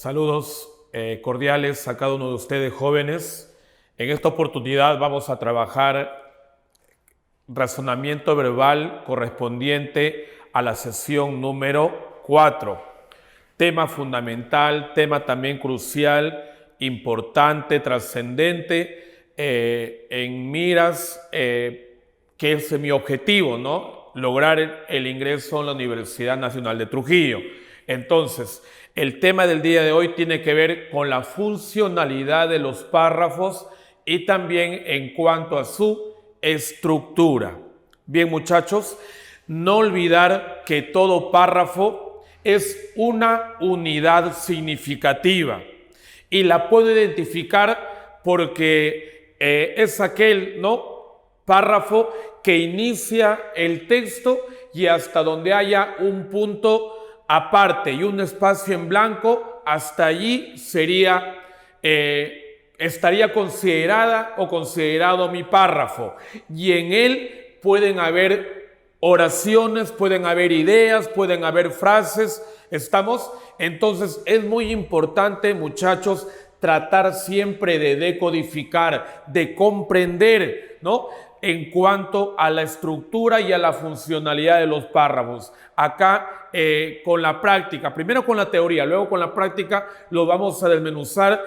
Saludos cordiales a cada uno de ustedes jóvenes. En esta oportunidad vamos a trabajar razonamiento verbal correspondiente a la sesión número 4. Tema fundamental, tema también crucial, importante, trascendente, en miras, que es mi objetivo, ¿no? Lograr el ingreso en la Universidad Nacional de Trujillo. Entonces, el tema del día de hoy tiene que ver con la funcionalidad de los párrafos y también en cuanto a su estructura. Bien, muchachos, no olvidar que todo párrafo es una unidad significativa y la puedo identificar porque es aquel, ¿no?, párrafo que inicia el texto y hasta donde haya un punto aparte y un espacio en blanco, hasta allí estaría considerada o considerado mi párrafo, y en él pueden haber oraciones, pueden haber ideas, pueden haber frases. ¿Estamos? Entonces es muy importante, muchachos, tratar siempre de decodificar, de comprender, ¿no?, en cuanto a la estructura y a la funcionalidad de los párrafos. Acá con la práctica, primero con la teoría, luego con la práctica, lo vamos a desmenuzar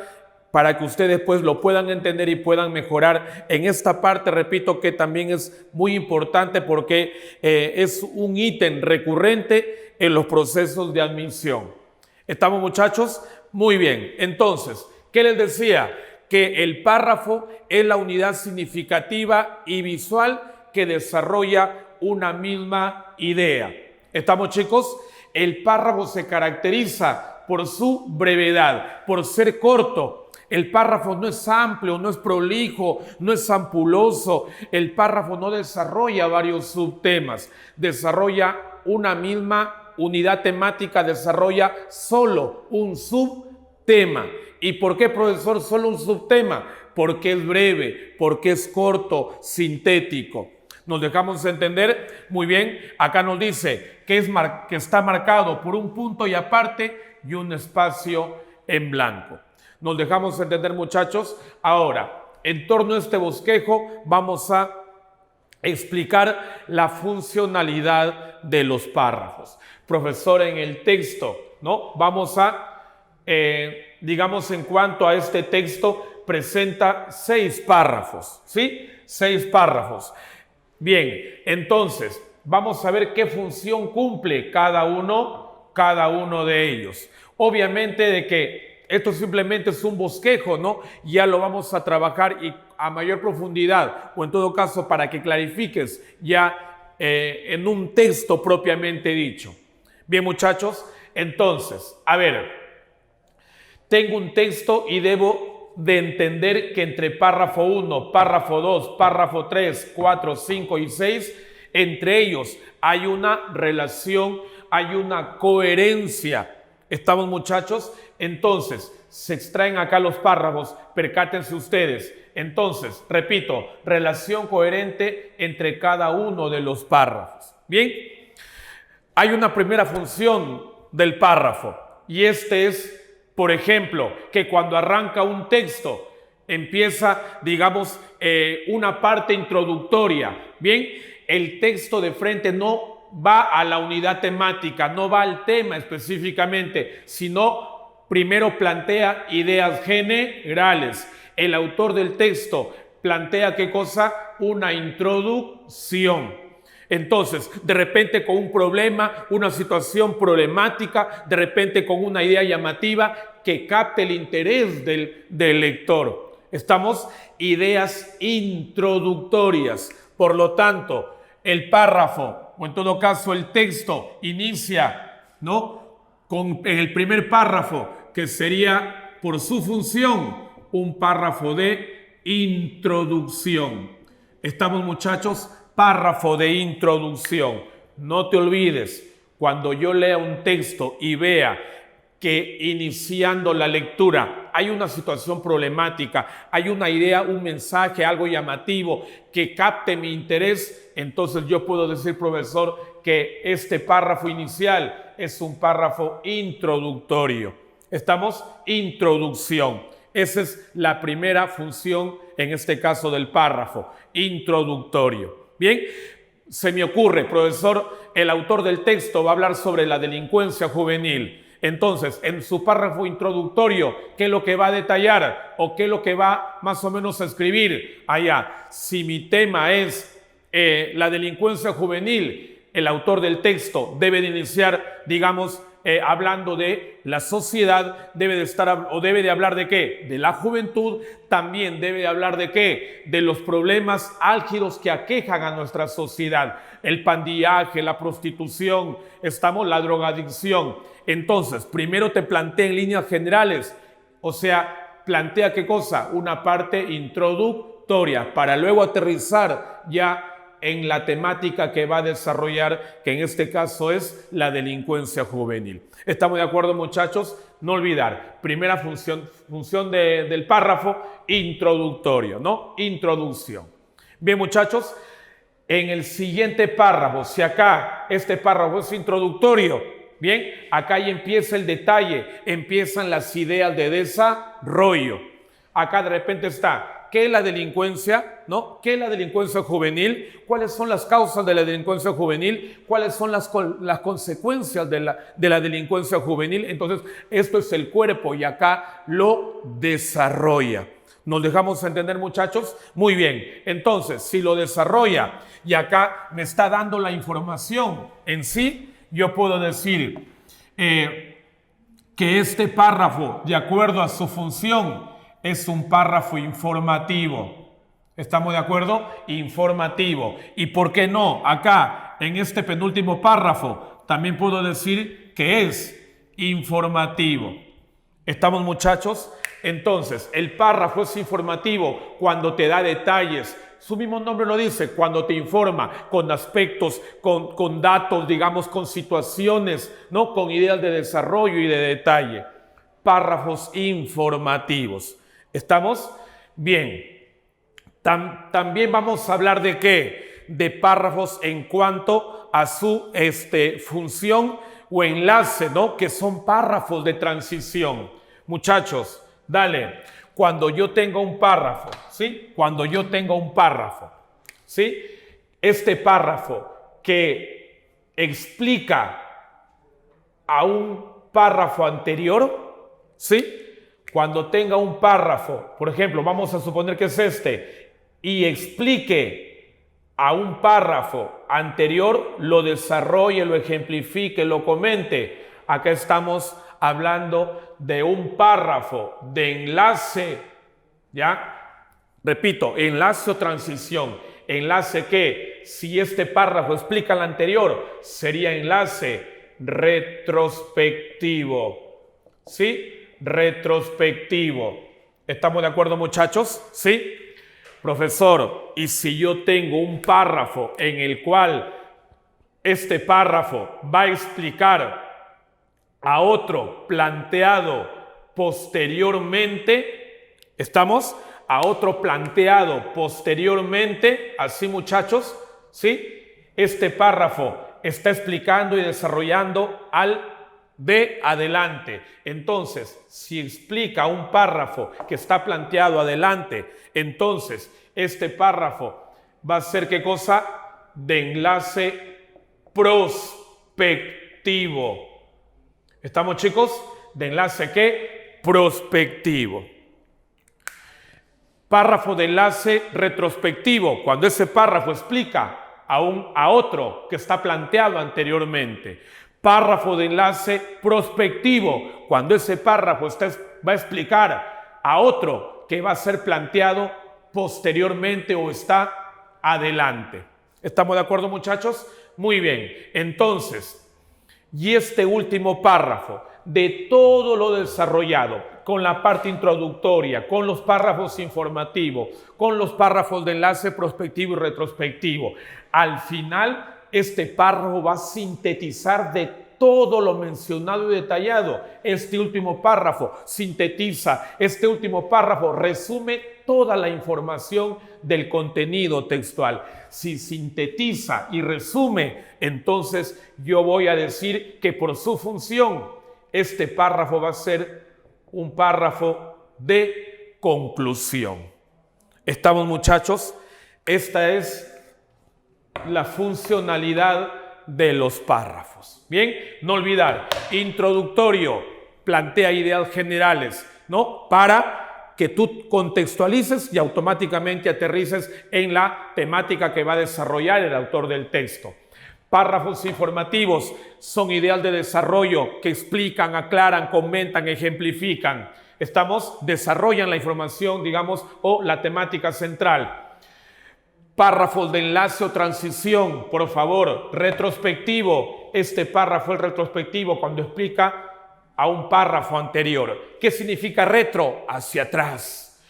para que ustedes pues lo puedan entender y puedan mejorar en esta parte. Repito que también es muy importante porque es un ítem recurrente en los procesos de admisión. ¿Estamos, muchachos? Muy bien. Entonces, ¿qué les decía? Que el párrafo es la unidad significativa y visual que desarrolla una misma idea. ¿Estamos, chicos? El párrafo se caracteriza por su brevedad, por ser corto. El párrafo no es amplio, no es prolijo, no es ampuloso. El párrafo no desarrolla varios subtemas, desarrolla una misma unidad temática, desarrolla solo un subtema. ¿Y por qué, profesor, solo un subtema? Porque es breve, porque es corto, sintético. ¿Nos dejamos entender? Muy bien. Acá nos dice que está marcado por un punto y aparte y un espacio en blanco. ¿Nos dejamos entender, muchachos? Ahora, en torno a este bosquejo vamos a explicar la funcionalidad de los párrafos. Profesor, en el texto, ¿no? Vamos a digamos, en cuanto a este texto, presenta 6 párrafos, ¿sí? 6 párrafos. Bien, entonces, vamos a ver qué función cumple cada uno de ellos. Obviamente de que esto simplemente es un bosquejo, ¿no? Ya lo vamos a trabajar y a mayor profundidad, o en todo caso para que clarifiques ya en un texto propiamente dicho. Bien, muchachos, entonces, a ver, tengo un texto y debo de entender que entre párrafo 1, párrafo 2, párrafo 3, 4, 5 y 6, entre ellos hay una relación, hay una coherencia. ¿Estamos, muchachos? Entonces, se extraen acá los párrafos, percátense ustedes. Entonces, repito, relación coherente entre cada uno de los párrafos. Bien, hay una primera función del párrafo y este es, por ejemplo, que cuando arranca un texto, empieza, digamos, una parte introductoria. Bien, el texto de frente no va a la unidad temática, no va al tema específicamente, sino primero plantea ideas generales. El autor del texto plantea, ¿qué cosa? Una introducción. Entonces, de repente con un problema, una situación problemática, de repente con una idea llamativa que capte el interés del lector. Estamos, ideas introductorias. Por lo tanto, el párrafo, o en todo caso el texto, inicia, ¿no?, con el primer párrafo, que sería por su función un párrafo de introducción. Estamos, muchachos, párrafo de introducción. No te olvides, cuando yo lea un texto y vea que iniciando la lectura hay una situación problemática, hay una idea, un mensaje, algo llamativo que capte mi interés, entonces yo puedo decir, profesor, que este párrafo inicial es un párrafo introductorio. Estamos, introducción. Esa es la primera función, en este caso del párrafo, introductorio. Bien, se me ocurre, profesor, el autor del texto va a hablar sobre la delincuencia juvenil. Entonces, en su párrafo introductorio, ¿qué es lo que va a detallar? ¿O qué es lo que va más o menos a escribir allá? Si mi tema es la delincuencia juvenil, el autor del texto debe de iniciar, digamos, hablando de la sociedad, debe de hablar de ¿qué? De la juventud. También debe de hablar de ¿qué? De los problemas álgidos que aquejan a nuestra sociedad, el pandillaje, la prostitución, la drogadicción. Entonces, primero te plantea en líneas generales, o sea, plantea ¿qué cosa? Una parte introductoria, para luego aterrizar ya en la temática que va a desarrollar, que en este caso es la delincuencia juvenil. ¿Estamos de acuerdo, muchachos? No olvidar, primera función del párrafo, introductorio, ¿no? Introducción. Bien, muchachos, en el siguiente párrafo, si acá este párrafo es introductorio, bien, acá ya empieza el detalle, empiezan las ideas de desarrollo. Acá de repente está, ¿qué es la delincuencia? ¿No? ¿Qué es la delincuencia juvenil? ¿Cuáles son las causas de la delincuencia juvenil? ¿Cuáles son las consecuencias de la delincuencia juvenil? Entonces, esto es el cuerpo y acá lo desarrolla. ¿Nos dejamos entender, muchachos? Muy bien. Entonces, si lo desarrolla y acá me está dando la información en sí, yo puedo decir que este párrafo, de acuerdo a su función, es un párrafo informativo. ¿Estamos de acuerdo? Informativo. ¿Y por qué no? Acá, en este penúltimo párrafo, también puedo decir que es informativo. ¿Estamos, muchachos? Entonces, el párrafo es informativo cuando te da detalles. Su mismo nombre lo dice, cuando te informa con aspectos, con datos, digamos, con situaciones, ¿no? Con ideas de desarrollo y de detalle. Párrafos informativos. ¿Estamos? Bien. También vamos a hablar de ¿qué? De párrafos en cuanto a su función o enlace, ¿no? Que son párrafos de transición. Muchachos, dale. Cuando yo tengo un párrafo, ¿sí? Cuando yo tengo un párrafo, ¿sí? Este párrafo que explica a un párrafo anterior, ¿sí? Cuando tenga un párrafo, por ejemplo, vamos a suponer que es este, y explique a un párrafo anterior, lo desarrolle, lo ejemplifique, lo comente. Acá estamos hablando de un párrafo de enlace, ¿ya? Repito, enlace o transición. Enlace que, si este párrafo explica el anterior, sería enlace retrospectivo, ¿sí? Retrospectivo. ¿Estamos de acuerdo, muchachos? ¿Sí? Profesor, y si yo tengo un párrafo en el cual este párrafo va a explicar a otro planteado posteriormente, ¿estamos? A otro planteado posteriormente, así, muchachos, ¿sí? Este párrafo está explicando y desarrollando al de adelante. Entonces, si explica un párrafo que está planteado adelante, entonces este párrafo va a ser ¿qué cosa? De enlace prospectivo. ¿Estamos, chicos? De enlace ¿qué? Prospectivo. Párrafo de enlace retrospectivo, cuando ese párrafo explica a otro que está planteado anteriormente. Párrafo de enlace prospectivo, cuando ese párrafo va a explicar a otro que va a ser planteado posteriormente o está adelante. ¿Estamos de acuerdo, muchachos? Muy bien. Entonces, y este último párrafo, de todo lo desarrollado, con la parte introductoria, con los párrafos informativos, con los párrafos de enlace prospectivo y retrospectivo, al final este párrafo va a sintetizar de todo lo mencionado y detallado. Este último párrafo sintetiza, este último párrafo resume toda la información del contenido textual. Si sintetiza y resume, entonces yo voy a decir que por su función este párrafo va a ser un párrafo de conclusión. ¿Estamos, muchachos? Esta es la funcionalidad de los párrafos. Bien, no olvidar, introductorio, plantea ideas generales, ¿no? Para que tú contextualices y automáticamente aterrices en la temática que va a desarrollar el autor del texto. Párrafos informativos son ideas de desarrollo que explican, aclaran, comentan, ejemplifican. Desarrollan la información, digamos, o la temática central. Párrafos de enlace o transición, por favor, retrospectivo. Este párrafo es retrospectivo cuando explica a un párrafo anterior. ¿Qué significa retro? Hacia atrás.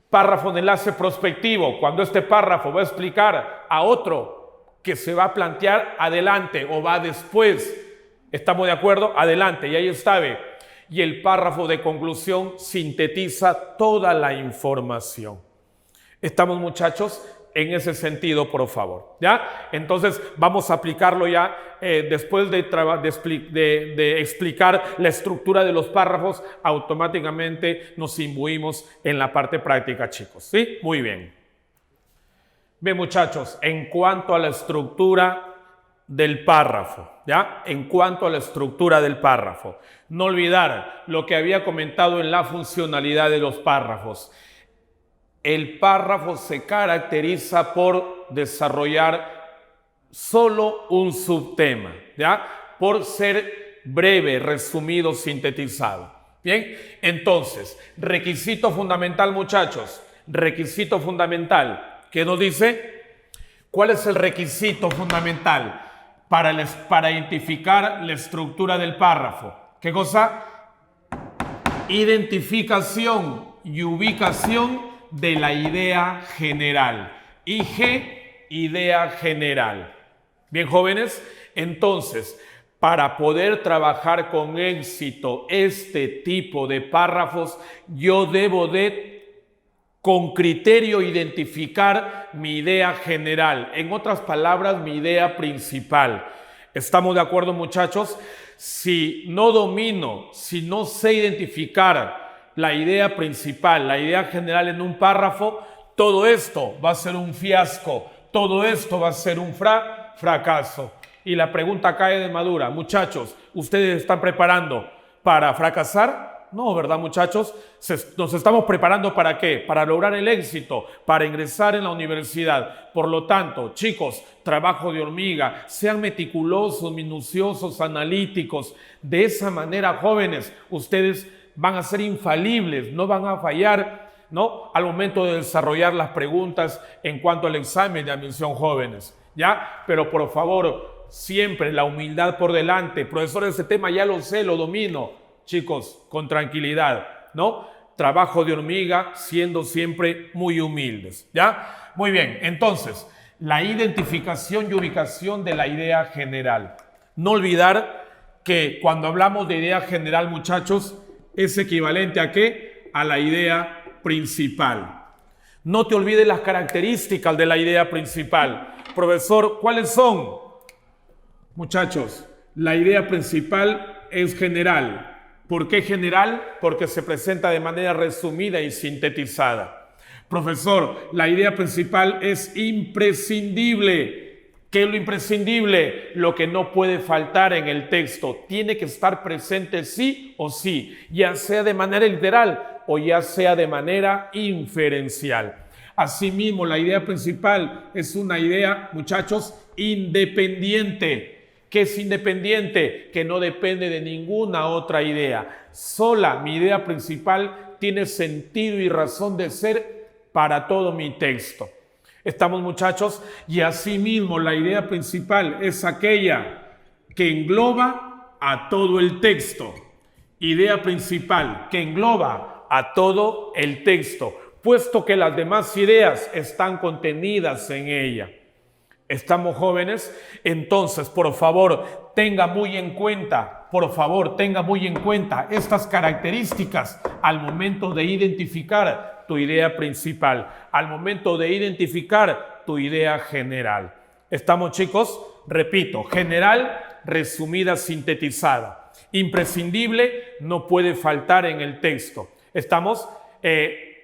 Párrafo de enlace prospectivo, cuando este párrafo va a explicar a otro que se va a plantear adelante o va después. ¿Estamos de acuerdo? Adelante, y ahí está. Y el párrafo de conclusión sintetiza toda la información. ¿Estamos, muchachos? En ese sentido, por favor, ¿ya? Entonces vamos a aplicarlo ya después de explicar la estructura de los párrafos, automáticamente nos imbuimos en la parte práctica, chicos, ¿sí? Muy bien. Bien, muchachos, en cuanto a la estructura del párrafo, ¿ya? En cuanto a la estructura del párrafo, no olvidar lo que había comentado en la funcionalidad de los párrafos. El párrafo se caracteriza por desarrollar solo un subtema, ¿ya? Por ser breve, resumido, sintetizado. Bien, entonces, requisito fundamental, muchachos, requisito fundamental. ¿Qué nos dice? ¿Cuál es el requisito fundamental para identificar la estructura del párrafo? ¿Qué cosa? Identificación y ubicación de la idea general. IG, idea general. Bien, jóvenes, entonces, para poder trabajar con éxito este tipo de párrafos, yo debo de, con criterio, identificar mi idea general. En otras palabras, mi idea principal. ¿Estamos de acuerdo, muchachos? Si no domino, si no sé identificar la idea principal, la idea general en un párrafo, todo esto va a ser un fiasco, todo esto va a ser un fracaso. Y la pregunta cae de madura. Muchachos, ¿ustedes están preparando para fracasar? No, ¿verdad, muchachos? Nos estamos preparando ¿para qué? Para lograr el éxito, para ingresar en la universidad. Por lo tanto, chicos, trabajo de hormiga, sean meticulosos, minuciosos, analíticos. De esa manera, jóvenes, ustedes van a ser infalibles, no van a fallar, ¿no? Al momento de desarrollar las preguntas en cuanto al examen de admisión, jóvenes, ¿ya? Pero por favor, siempre la humildad por delante. Profesor, ese tema ya lo sé, lo domino. Chicos, con tranquilidad, ¿no? Trabajo de hormiga, siendo siempre muy humildes, ¿ya? Muy bien, entonces, la identificación y ubicación de la idea general. No olvidar que cuando hablamos de idea general, muchachos, es equivalente ¿a qué? A la idea principal. No te olvides las características de la idea principal. Profesor, ¿cuáles son? Muchachos, la idea principal es general. ¿Por qué general? Porque se presenta de manera resumida y sintetizada. Profesor, la idea principal es imprescindible. ¿Qué es lo imprescindible? Lo que no puede faltar en el texto. Tiene que estar presente sí o sí, ya sea de manera literal o ya sea de manera inferencial. Asimismo, la idea principal es una idea, muchachos, independiente. ¿Qué es independiente? Que no depende de ninguna otra idea. Sola mi idea principal tiene sentido y razón de ser para todo mi texto. ¿Estamos, muchachos? Y asimismo la idea principal es aquella que engloba a todo el texto. Idea principal que engloba a todo el texto, puesto que las demás ideas están contenidas en ella. ¿Estamos, jóvenes? Entonces, por favor, tenga muy en cuenta, estas características al momento de identificar tu idea principal, al momento de identificar tu idea general. ¿Estamos, chicos? Repito, general, resumida, sintetizada. Imprescindible, no puede faltar en el texto. Estamos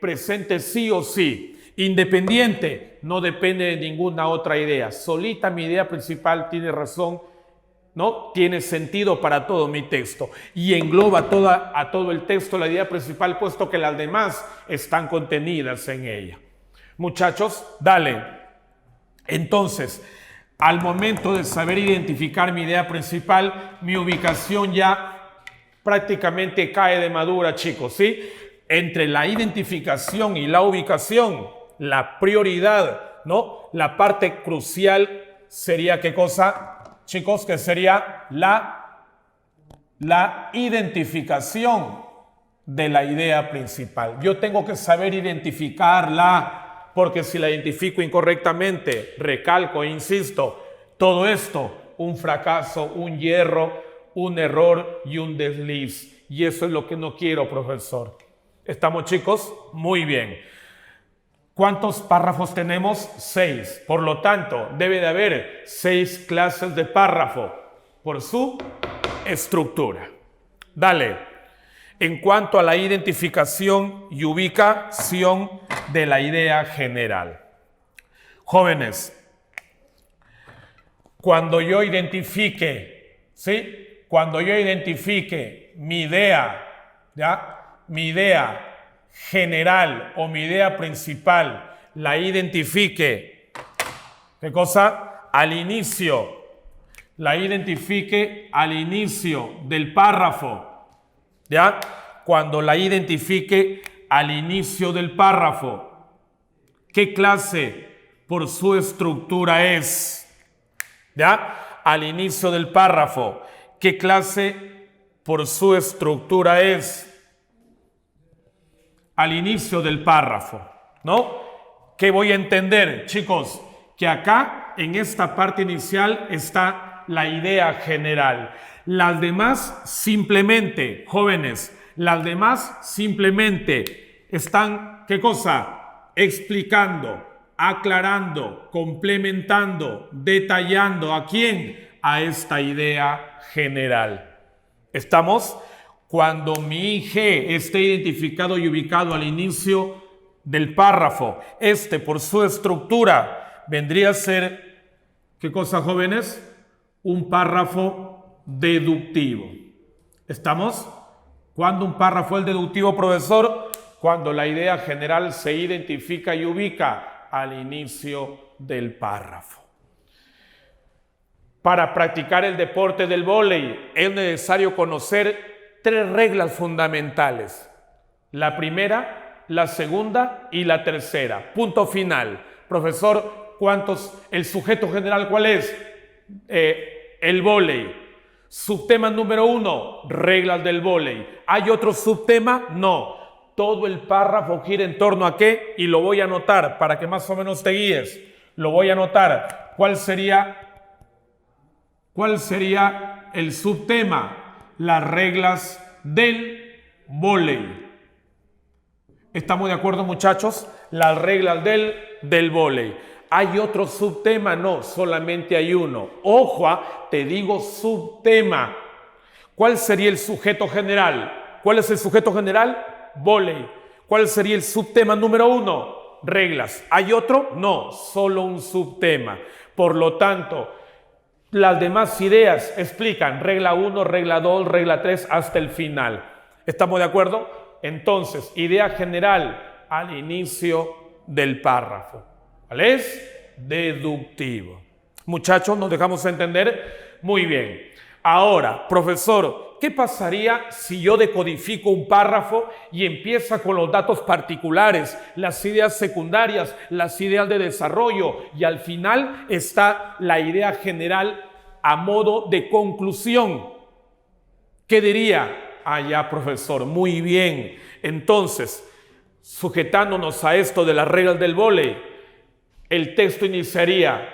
presente sí o sí. Independiente, no depende de ninguna otra idea. Solita mi idea principal tiene razón, ¿no? Tiene sentido para todo mi texto y engloba a todo el texto la idea principal, puesto que las demás están contenidas en ella. Muchachos, dale. Entonces, al momento de saber identificar mi idea principal, mi ubicación ya prácticamente cae de madura, chicos, ¿sí? Entre la identificación y la ubicación, la prioridad, ¿no? La parte crucial sería, ¿qué cosa, chicos? Que sería la identificación de la idea principal. Yo tengo que saber identificarla, porque si la identifico incorrectamente, recalco e insisto, todo esto, un fracaso, un hierro, un error y un desliz. Y eso es lo que no quiero, profesor. ¿Estamos, chicos? Muy bien. ¿Cuántos párrafos tenemos? 6. Por lo tanto, debe de haber 6 clases de párrafo por su estructura. Dale. En cuanto a la identificación y ubicación de la idea general. Jóvenes, cuando yo identifique, ¿sí? Cuando yo identifique mi idea, ¿ya? Mi idea general o mi idea principal, la identifique, ¿qué cosa? Al inicio, la identifique al inicio del párrafo, ¿ya? Cuando la identifique al inicio del párrafo, ¿qué clase por su estructura es? ¿Ya? Al inicio del párrafo, ¿qué clase por su estructura es? Al inicio del párrafo, ¿no? ¿Qué voy a entender, chicos? Que acá, en esta parte inicial, está la idea general. Las demás simplemente, jóvenes, las demás simplemente están, ¿qué cosa? Explicando, aclarando, complementando, detallando. ¿A quién? A esta idea general. ¿Estamos? Cuando mi IG esté identificado y ubicado al inicio del párrafo, por su estructura, vendría a ser, ¿qué cosa, jóvenes? Un párrafo deductivo. ¿Estamos? ¿Cuándo un párrafo es deductivo, profesor? Cuando la idea general se identifica y ubica al inicio del párrafo. Para practicar el deporte del vóley es necesario conocer 3 reglas fundamentales. La primera, la segunda y la tercera. Punto final. Profesor, ¿el sujeto general cuál es? El vóley. Subtema número 1, reglas del vóley. ¿Hay otro subtema? No. Todo el párrafo gira en torno a qué, y lo voy a anotar para que más o menos te guíes. Lo voy a anotar. ¿Cuál sería el subtema? Las reglas del vóley. ¿Estamos de acuerdo, muchachos? Las reglas del vóley. ¿Hay otro subtema? No, solamente hay uno. Ojo, te digo subtema. ¿Cuál sería el sujeto general? ¿Cuál es el sujeto general? Vóley. ¿Cuál sería el subtema número 1? Reglas. ¿Hay otro? No, solo un subtema. Por lo tanto, las demás ideas explican regla 1, regla 2, regla 3 hasta el final. ¿Estamos de acuerdo? Entonces, idea general al inicio del párrafo. ¿Vale? Es deductivo. Muchachos, ¿nos dejamos entender? Muy bien. Ahora, profesor, ¿qué pasaría si yo decodifico un párrafo y empieza con los datos particulares, las ideas secundarias, las ideas de desarrollo y al final está la idea general a modo de conclusión? ¿Qué diría? Ya, profesor, muy bien. Entonces, sujetándonos a esto de las reglas del vóley, el texto iniciaría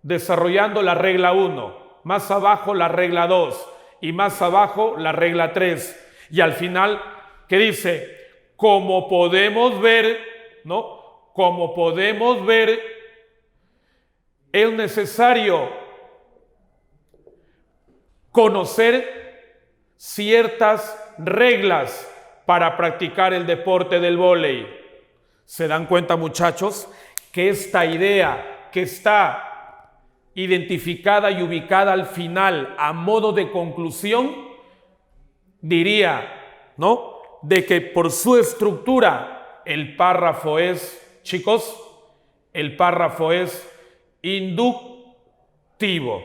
desarrollando la regla 1, más abajo la regla 2 y más abajo la regla 3. Y al final, ¿qué dice? Como podemos ver, ¿no? Como podemos ver, es necesario conocer ciertas reglas para practicar el deporte del vóley. ¿Se dan cuenta, muchachos, que esta idea que está identificada y ubicada al final a modo de conclusión, diría, ¿no?, de que por su estructura el párrafo es, chicos, el párrafo es inductivo.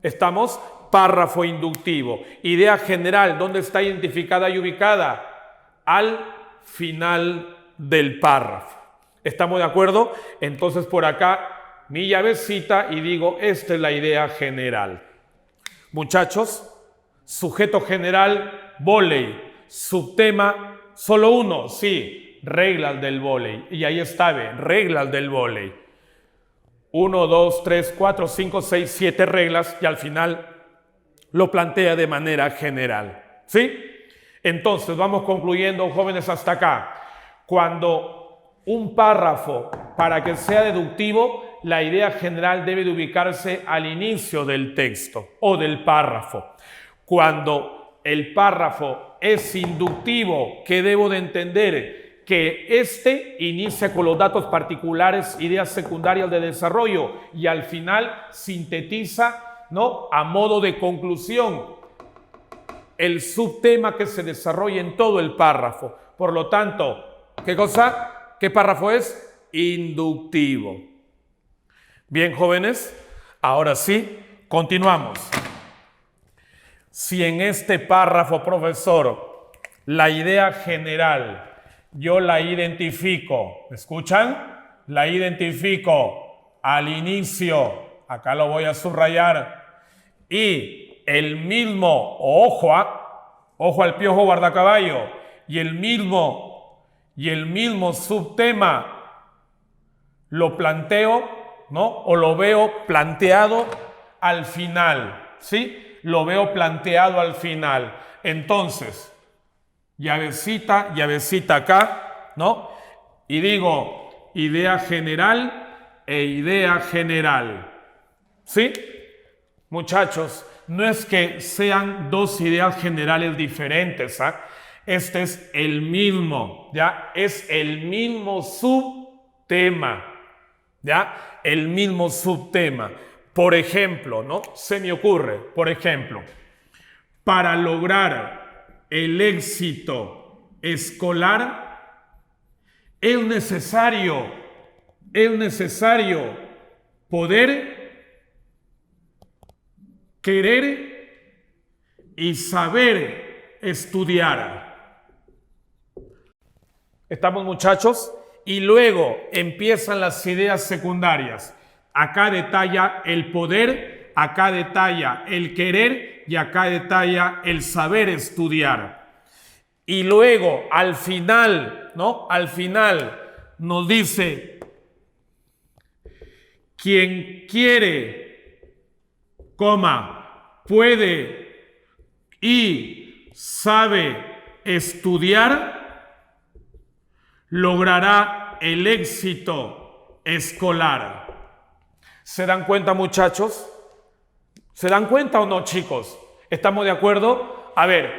¿Estamos? Párrafo inductivo. Idea general, ¿dónde está identificada y ubicada? Al final del párrafo. ¿Estamos de acuerdo? Entonces por acá mi llavecita y digo, esta es la idea general. Muchachos, sujeto general, vóley. Subtema, solo uno, sí, reglas del vóley. Y ahí está, ve, reglas del vóley. 1, 2, 3, 4, 5, 6, 7 reglas y al final lo plantea de manera general. ¿Sí? Entonces, vamos concluyendo, jóvenes, hasta acá. Cuando un párrafo, para que sea deductivo, la idea general debe de ubicarse al inicio del texto o del párrafo. Cuando el párrafo es inductivo, ¿qué debo de entender? Que este inicia con los datos particulares, ideas secundarias de desarrollo y al final sintetiza, ¿no?, a modo de conclusión el subtema que se desarrolla en todo el párrafo. Por lo tanto, ¿qué cosa? ¿Qué párrafo es? Inductivo. Bien, jóvenes, ahora sí, continuamos. Si en este párrafo, profesor, la idea general yo la identifico, ¿me escuchan? La identifico al inicio, acá lo voy a subrayar, y el mismo, ojo al piojo guardacaballo, y el mismo subtema lo planteo, ¿no? O lo veo planteado al final, ¿sí? Lo veo planteado al final. Entonces, llavecita acá, ¿no? Y digo, idea general e idea general. ¿Sí? Muchachos, no es que sean dos ideas generales diferentes, ¿ah? Este es el mismo, ¿ya? Es el mismo subtema, ¿ya? El mismo subtema. Por ejemplo, ¿no? Se me ocurre, por ejemplo, para lograr el éxito escolar es necesario poder, querer y saber estudiar. ¿Estamos, muchachos? Y luego empiezan las ideas secundarias. Acá detalla el poder, acá detalla el querer y acá detalla el saber estudiar. Y luego al final, ¿no? Al final nos dice, quien quiere, puede y sabe estudiar, logrará el éxito escolar. ¿Se dan cuenta, muchachos? ¿Se dan cuenta o no, chicos? ¿Estamos de acuerdo? A ver,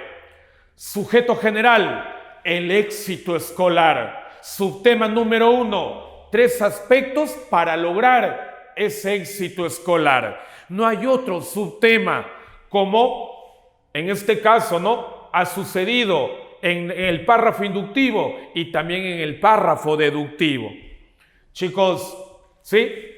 sujeto general, el éxito escolar. Subtema número 1, 3 aspectos para lograr ese éxito escolar. No hay otro subtema como en este caso, ¿no?, ha sucedido en el párrafo inductivo y también en el párrafo deductivo. Chicos, ¿sí?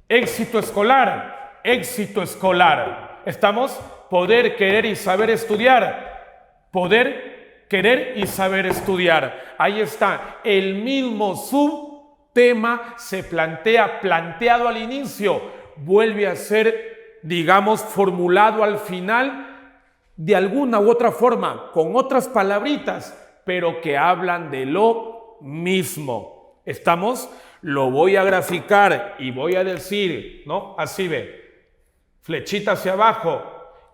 Éxito escolar, éxito escolar. ¿Estamos? Poder, querer y saber estudiar. Poder, querer y saber estudiar. Ahí está. El mismo subtema se planteado al inicio, vuelve a ser, digamos, formulado al final de alguna u otra forma, con otras palabritas, pero que hablan de lo mismo. ¿Estamos? Lo voy a graficar y voy a decir, ¿no? Así ve, flechita hacia abajo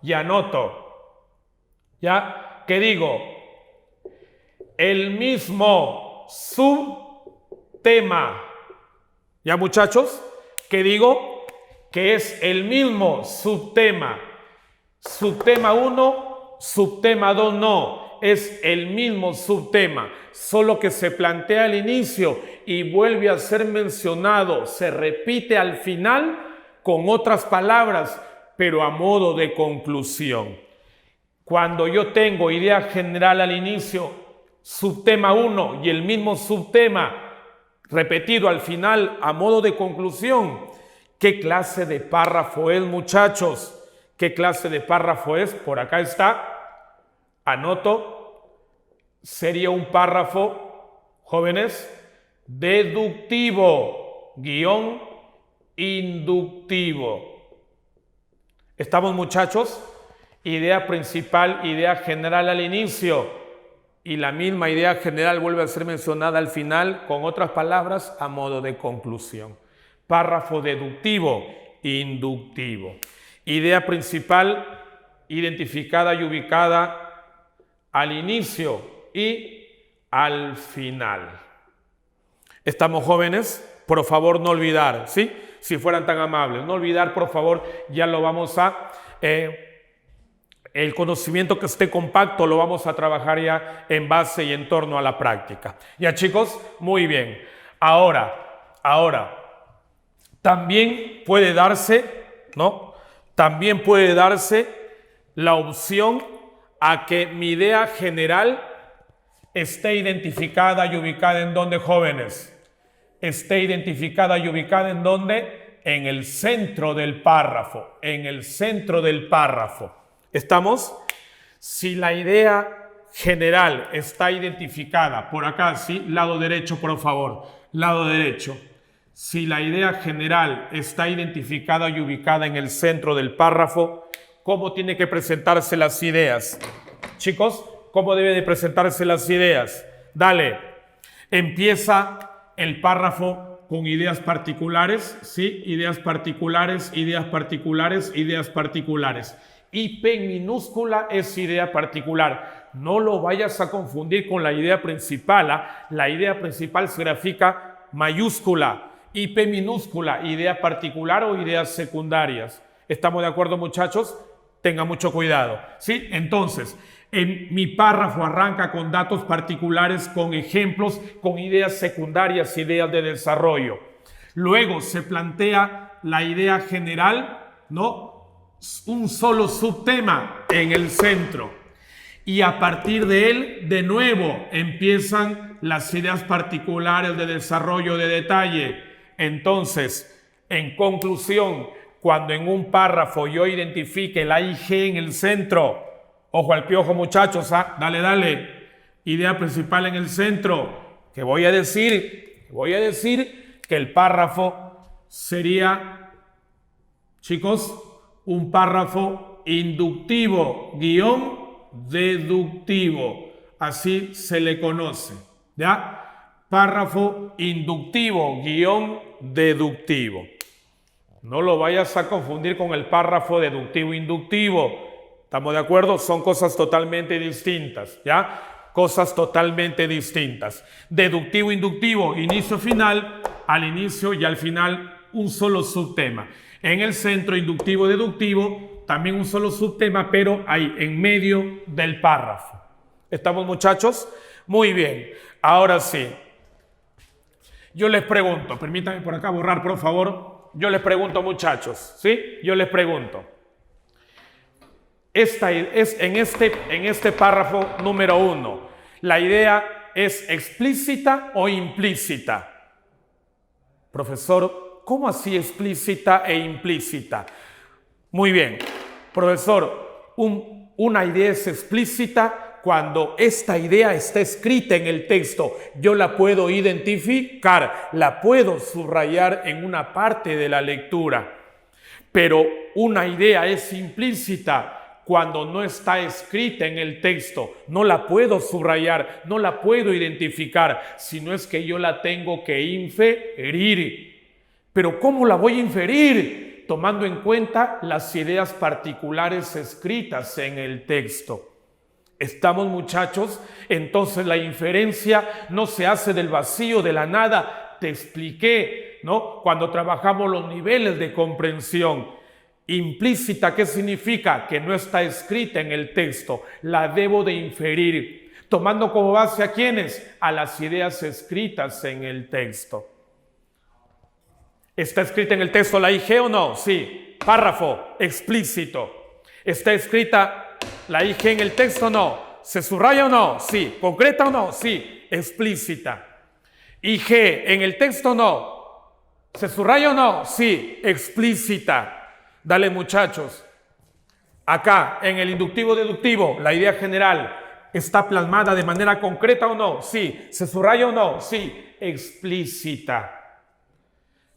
y anoto. ¿Ya? ¿Qué digo? El mismo subtema. ¿Ya, muchachos? ¿Qué digo? Que es el mismo subtema. Subtema 1, subtema 2 no, es el mismo subtema, solo que se plantea al inicio y vuelve a ser mencionado, se repite al final con otras palabras, pero a modo de conclusión. Cuando yo tengo idea general al inicio, subtema 1 y el mismo subtema repetido al final a modo de conclusión, ¿qué clase de párrafo es, muchachos? ¿Qué clase de párrafo es? Por acá está. Anoto. Sería un párrafo, jóvenes, deductivo, guión inductivo. ¿Estamos, muchachos? Idea principal, idea general al inicio. Y la misma idea general vuelve a ser mencionada al final con otras palabras a modo de conclusión. Párrafo deductivo, inductivo. Idea principal identificada y ubicada al inicio y al final. ¿Estamos, jóvenes? Por favor, no olvidar, ¿sí? Si fueran tan amables, no olvidar, por favor, ya lo vamos a... el conocimiento que esté compacto lo vamos a trabajar ya en base y en torno a la práctica. ¿Ya, chicos? Muy bien. Ahora, también puede darse, ¿no? También puede darse la opción a que mi idea general esté identificada y ubicada en ¿dónde, jóvenes? Esté identificada y ubicada en ¿dónde? En el centro del párrafo, en el centro del párrafo. ¿Estamos? Si la idea general está identificada, por acá, ¿sí? Lado derecho, por favor, lado derecho. Si la idea general está identificada y ubicada en el centro del párrafo, ¿cómo tiene que presentarse las ideas? Chicos, ¿cómo debe de presentarse las ideas? Dale, empieza el párrafo con ideas particulares, ¿sí? Ideas particulares, ideas particulares, ideas particulares. Y P minúscula es idea particular. No lo vayas a confundir con la idea principal, ¿eh? La idea principal se grafica mayúscula. Y P minúscula, idea particular o ideas secundarias. ¿Estamos de acuerdo, muchachos? Tengan mucho cuidado, ¿sí? Entonces, mi párrafo arranca con datos particulares, con ejemplos, con ideas secundarias, ideas de desarrollo. Luego se plantea la idea general, ¿no? Un solo subtema en el centro. Y a partir de él, de nuevo, empiezan las ideas particulares de desarrollo de detalle. Entonces, en conclusión, cuando en un párrafo yo identifique la IG en el centro, ojo al piojo, muchachos, ¿ah? Dale, idea principal en el centro, que voy a decir que el párrafo sería, chicos, un párrafo inductivo, guión deductivo, así se le conoce, ¿ya? Párrafo inductivo, guión deductivo. No lo vayas a confundir con el párrafo deductivo-inductivo. ¿Estamos de acuerdo? Son cosas totalmente distintas, ¿ya? Cosas totalmente distintas. Deductivo-inductivo, inicio-final, al inicio y al final un solo subtema. En el centro, inductivo-deductivo, también un solo subtema, pero ahí, en medio del párrafo. ¿Estamos, muchachos? Muy bien. Ahora sí. Yo les pregunto, permítanme por acá borrar, por favor. Yo les pregunto, muchachos, ¿sí? Yo les pregunto. En este párrafo número 1, ¿la idea es explícita o implícita? Profesor, ¿cómo así explícita e implícita? Muy bien, profesor, una idea es explícita cuando esta idea está escrita en el texto. Yo la puedo identificar, la puedo subrayar en una parte de la lectura. Pero una idea es implícita cuando no está escrita en el texto. No la puedo subrayar, no la puedo identificar, sino es que yo la tengo que inferir. Pero ¿cómo la voy a inferir? Tomando en cuenta las ideas particulares escritas en el texto. ¿Estamos, muchachos? Entonces la inferencia no se hace del vacío, de la nada. Te expliqué, ¿no? Cuando trabajamos los niveles de comprensión. Implícita, ¿qué significa? Que no está escrita en el texto, la debo de inferir, tomando como base ¿a quiénes? A las ideas escritas en el texto. ¿Está escrita en el texto la IG o no? Sí. Párrafo explícito. ¿Está escrita la IG en el texto o no? ¿Se subraya o no? Sí. ¿Concreta o no? Sí. Explícita. IG en el texto o no? ¿Se subraya o no? Sí. Explícita. Dale, muchachos. Acá, en el inductivo deductivo, la idea general está plasmada de manera concreta o no? Sí. ¿Se subraya o no? Sí. Explícita.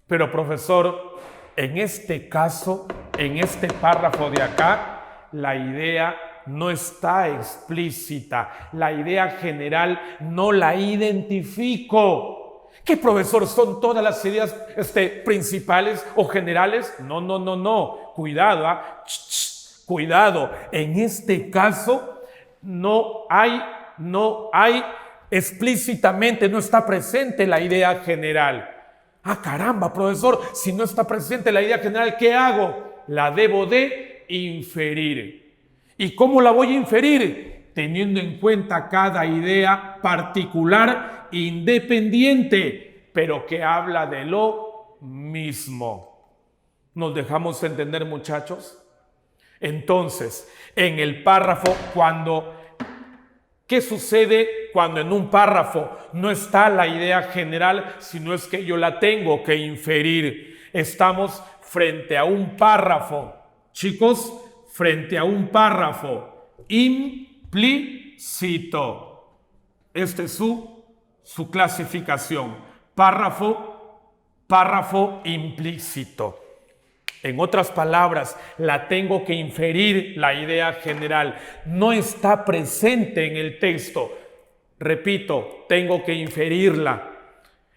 Pero, profesor, en este caso, en este párrafo de acá, la idea no está explícita. La idea general no la identifico. ¿Qué, profesor? ¿Son todas las ideas principales o generales? No. Cuidado, cuidado. En este caso no hay explícitamente, no está presente la idea general. Ah, caramba, profesor, si no está presente la idea general, ¿qué hago? La debo de inferir. ¿Y cómo la voy a inferir? Teniendo en cuenta cada idea particular, independiente, pero que habla de lo mismo. ¿Nos dejamos entender, muchachos? Entonces, en el párrafo, ¿qué sucede cuando en un párrafo no está la idea general, sino es que yo la tengo que inferir? Estamos frente a un párrafo, chicos, frente a un párrafo implícito. Esta es su clasificación. Párrafo implícito. En otras palabras, la tengo que inferir la idea general. No está presente en el texto. Repito, tengo que inferirla.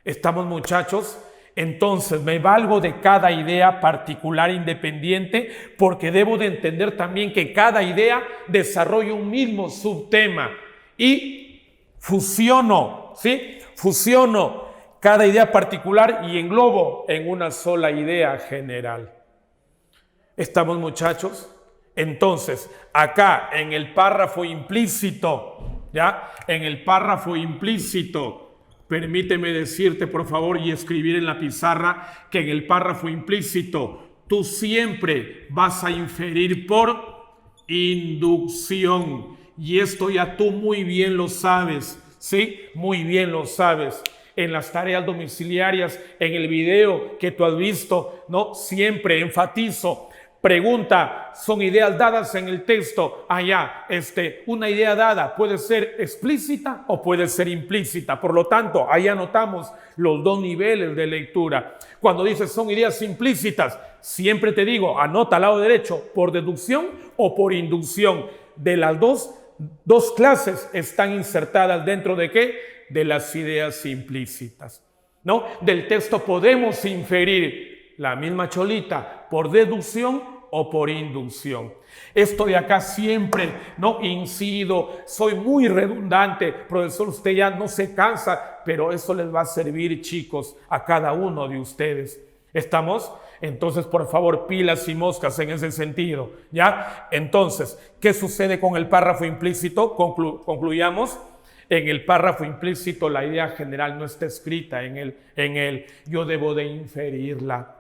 ¿Estamos, muchachos? Entonces, me valgo de cada idea particular independiente porque debo de entender también que cada idea desarrolla un mismo subtema y fusiono, ¿sí? Fusiono cada idea particular y englobo en una sola idea general. ¿Estamos, muchachos? Entonces, acá en el párrafo implícito, ¿ya? En el párrafo implícito, permíteme decirte, por favor, y escribir en la pizarra que en el párrafo implícito tú siempre vas a inferir por inducción. Y esto ya tú muy bien lo sabes, ¿sí? Muy bien lo sabes. En las tareas domiciliarias, en el video que tú has visto, ¿no? Siempre enfatizo. Pregunta, ¿son ideas dadas en el texto? Una idea dada puede ser explícita o puede ser implícita. Por lo tanto, ahí anotamos los dos niveles de lectura. Cuando dices son ideas implícitas, siempre te digo, anota al lado derecho, por deducción o por inducción. De las dos clases están insertadas dentro de ¿qué? De las ideas implícitas, ¿no? Del texto podemos inferir la misma cholita, por deducción o por inducción. Esto de acá siempre, no incido, soy muy redundante, profesor, usted ya no se cansa, pero eso les va a servir, chicos, a cada uno de ustedes. ¿Estamos? Entonces, por favor, pilas y moscas en ese sentido, ¿ya? Entonces, ¿qué sucede con el párrafo implícito? Concluyamos. En el párrafo implícito la idea general no está escrita en él. Yo debo de inferirla.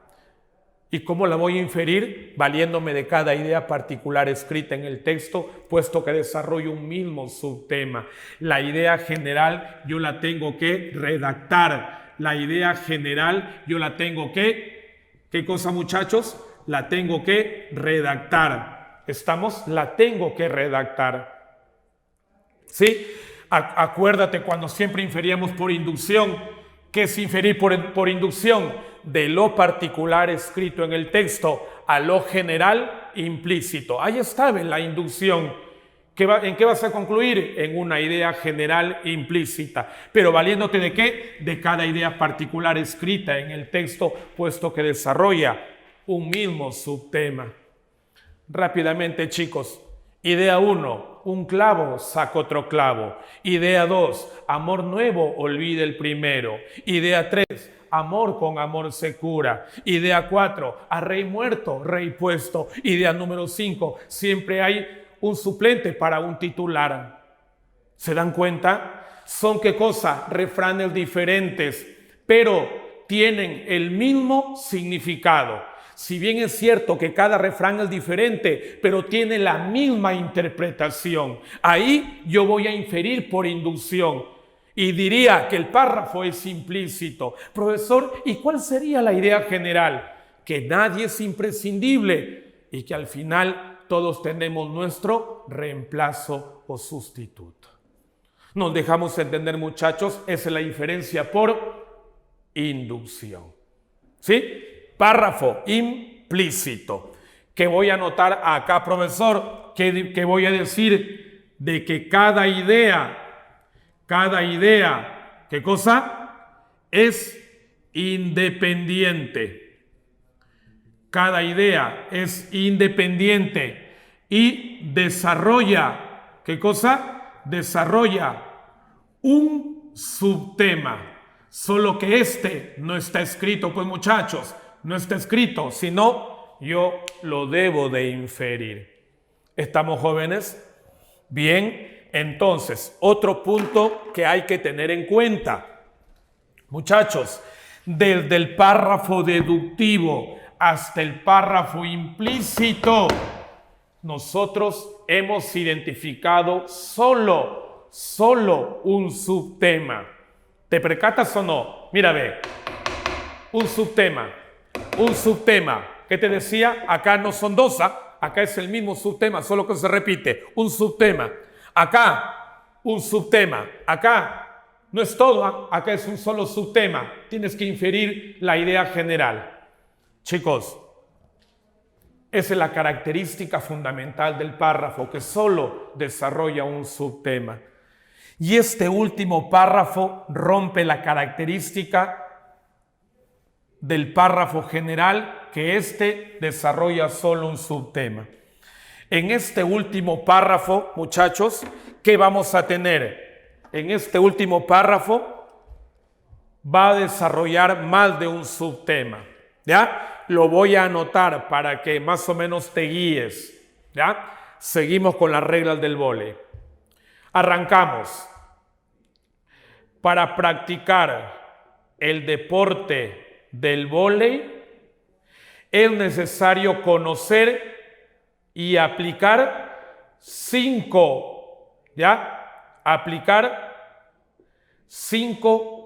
¿Y cómo la voy a inferir? Valiéndome de cada idea particular escrita en el texto, puesto que desarrollo un mismo subtema. La idea general yo la tengo que redactar. La idea general yo la tengo que, ¿qué cosa, muchachos? La tengo que redactar. ¿Estamos? La tengo que redactar. ¿Sí? Acuérdate cuando siempre inferíamos por inducción. ¿Qué es inferir por inducción? De lo particular escrito en el texto a lo general implícito. Ahí está la inducción. ¿En qué vas a concluir? En una idea general implícita. Pero valiéndote de ¿qué? De cada idea particular escrita en el texto, puesto que desarrolla un mismo subtema. Rápidamente, chicos, Idea 1, un clavo saca otro clavo. Idea 2, amor nuevo olvida el primero. Idea 3, amor con amor se cura. Idea 4, a rey muerto, rey puesto. Idea número 5, siempre hay un suplente para un titular. ¿Se dan cuenta? Son qué cosa, refranes diferentes, pero tienen el mismo significado. Si bien es cierto que cada refrán es diferente, pero tiene la misma interpretación. Ahí yo voy a inferir por inducción y diría que el párrafo es implícito. Profesor, ¿y cuál sería la idea general? Que nadie es imprescindible y que al final todos tenemos nuestro reemplazo o sustituto. Nos dejamos entender, muchachos, esa es la diferencia por inducción. ¿Sí? Párrafo implícito. ¿Qué voy a anotar acá, profesor? ¿Qué voy a decir? De que cada idea, ¿qué cosa? Es independiente. Cada idea es independiente y desarrolla, ¿qué cosa? Desarrolla un subtema. Solo que este no está escrito, pues muchachos, no está escrito, sino yo lo debo de inferir. ¿Estamos jóvenes? Bien, entonces, otro punto que hay que tener en cuenta. Muchachos, desde el párrafo deductivo hasta el párrafo implícito, nosotros hemos identificado solo un subtema. ¿Te percatas o no? Mira, ve, un subtema. ¿Qué te decía? Acá no son dos, acá es el mismo subtema, solo que se repite. Un subtema. Acá, un subtema. Acá no es todo, acá es un solo subtema. Tienes que inferir la idea general. Chicos, esa es la característica fundamental del párrafo, que solo desarrolla un subtema. Y este último párrafo rompe la característica del párrafo general, que este desarrolla solo un subtema. En este último párrafo, muchachos, ¿qué vamos a tener? En este último párrafo va a desarrollar más de un subtema, ¿ya? Lo voy a anotar para que más o menos te guíes, ¿ya? Seguimos con las reglas del vóley. Arrancamos. Para practicar el deporte del vóley es necesario conocer y aplicar cinco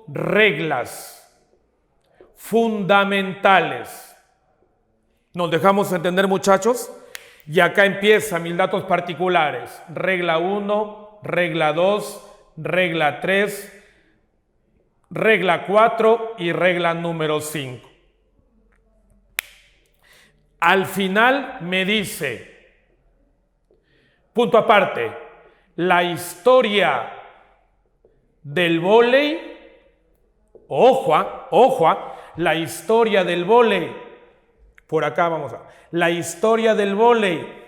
reglas fundamentales. ¿Nos dejamos entender, muchachos? Y acá empiezan mis datos particulares. Regla 1, regla 2, regla 3, regla 4 y regla número 5. Al final me dice, punto aparte, la historia del vóley, ojo, la historia del vóley, por acá vamos a, la historia del vóley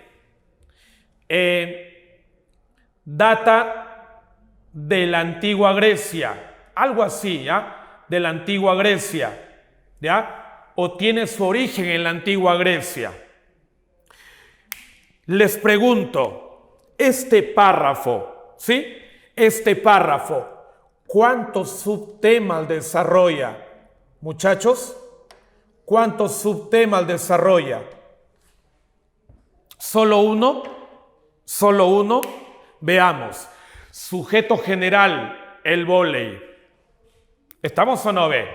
data de la antigua Grecia, algo así, ¿ya? De la antigua Grecia, ¿ya? O tiene su origen en la antigua Grecia. Les pregunto, este párrafo, ¿sí? Este párrafo, ¿cuántos subtemas desarrolla? Muchachos, ¿cuántos subtemas desarrolla? ¿Solo uno? ¿Solo uno? Veamos. Sujeto general, el vóley. ¿Estamos o no ve?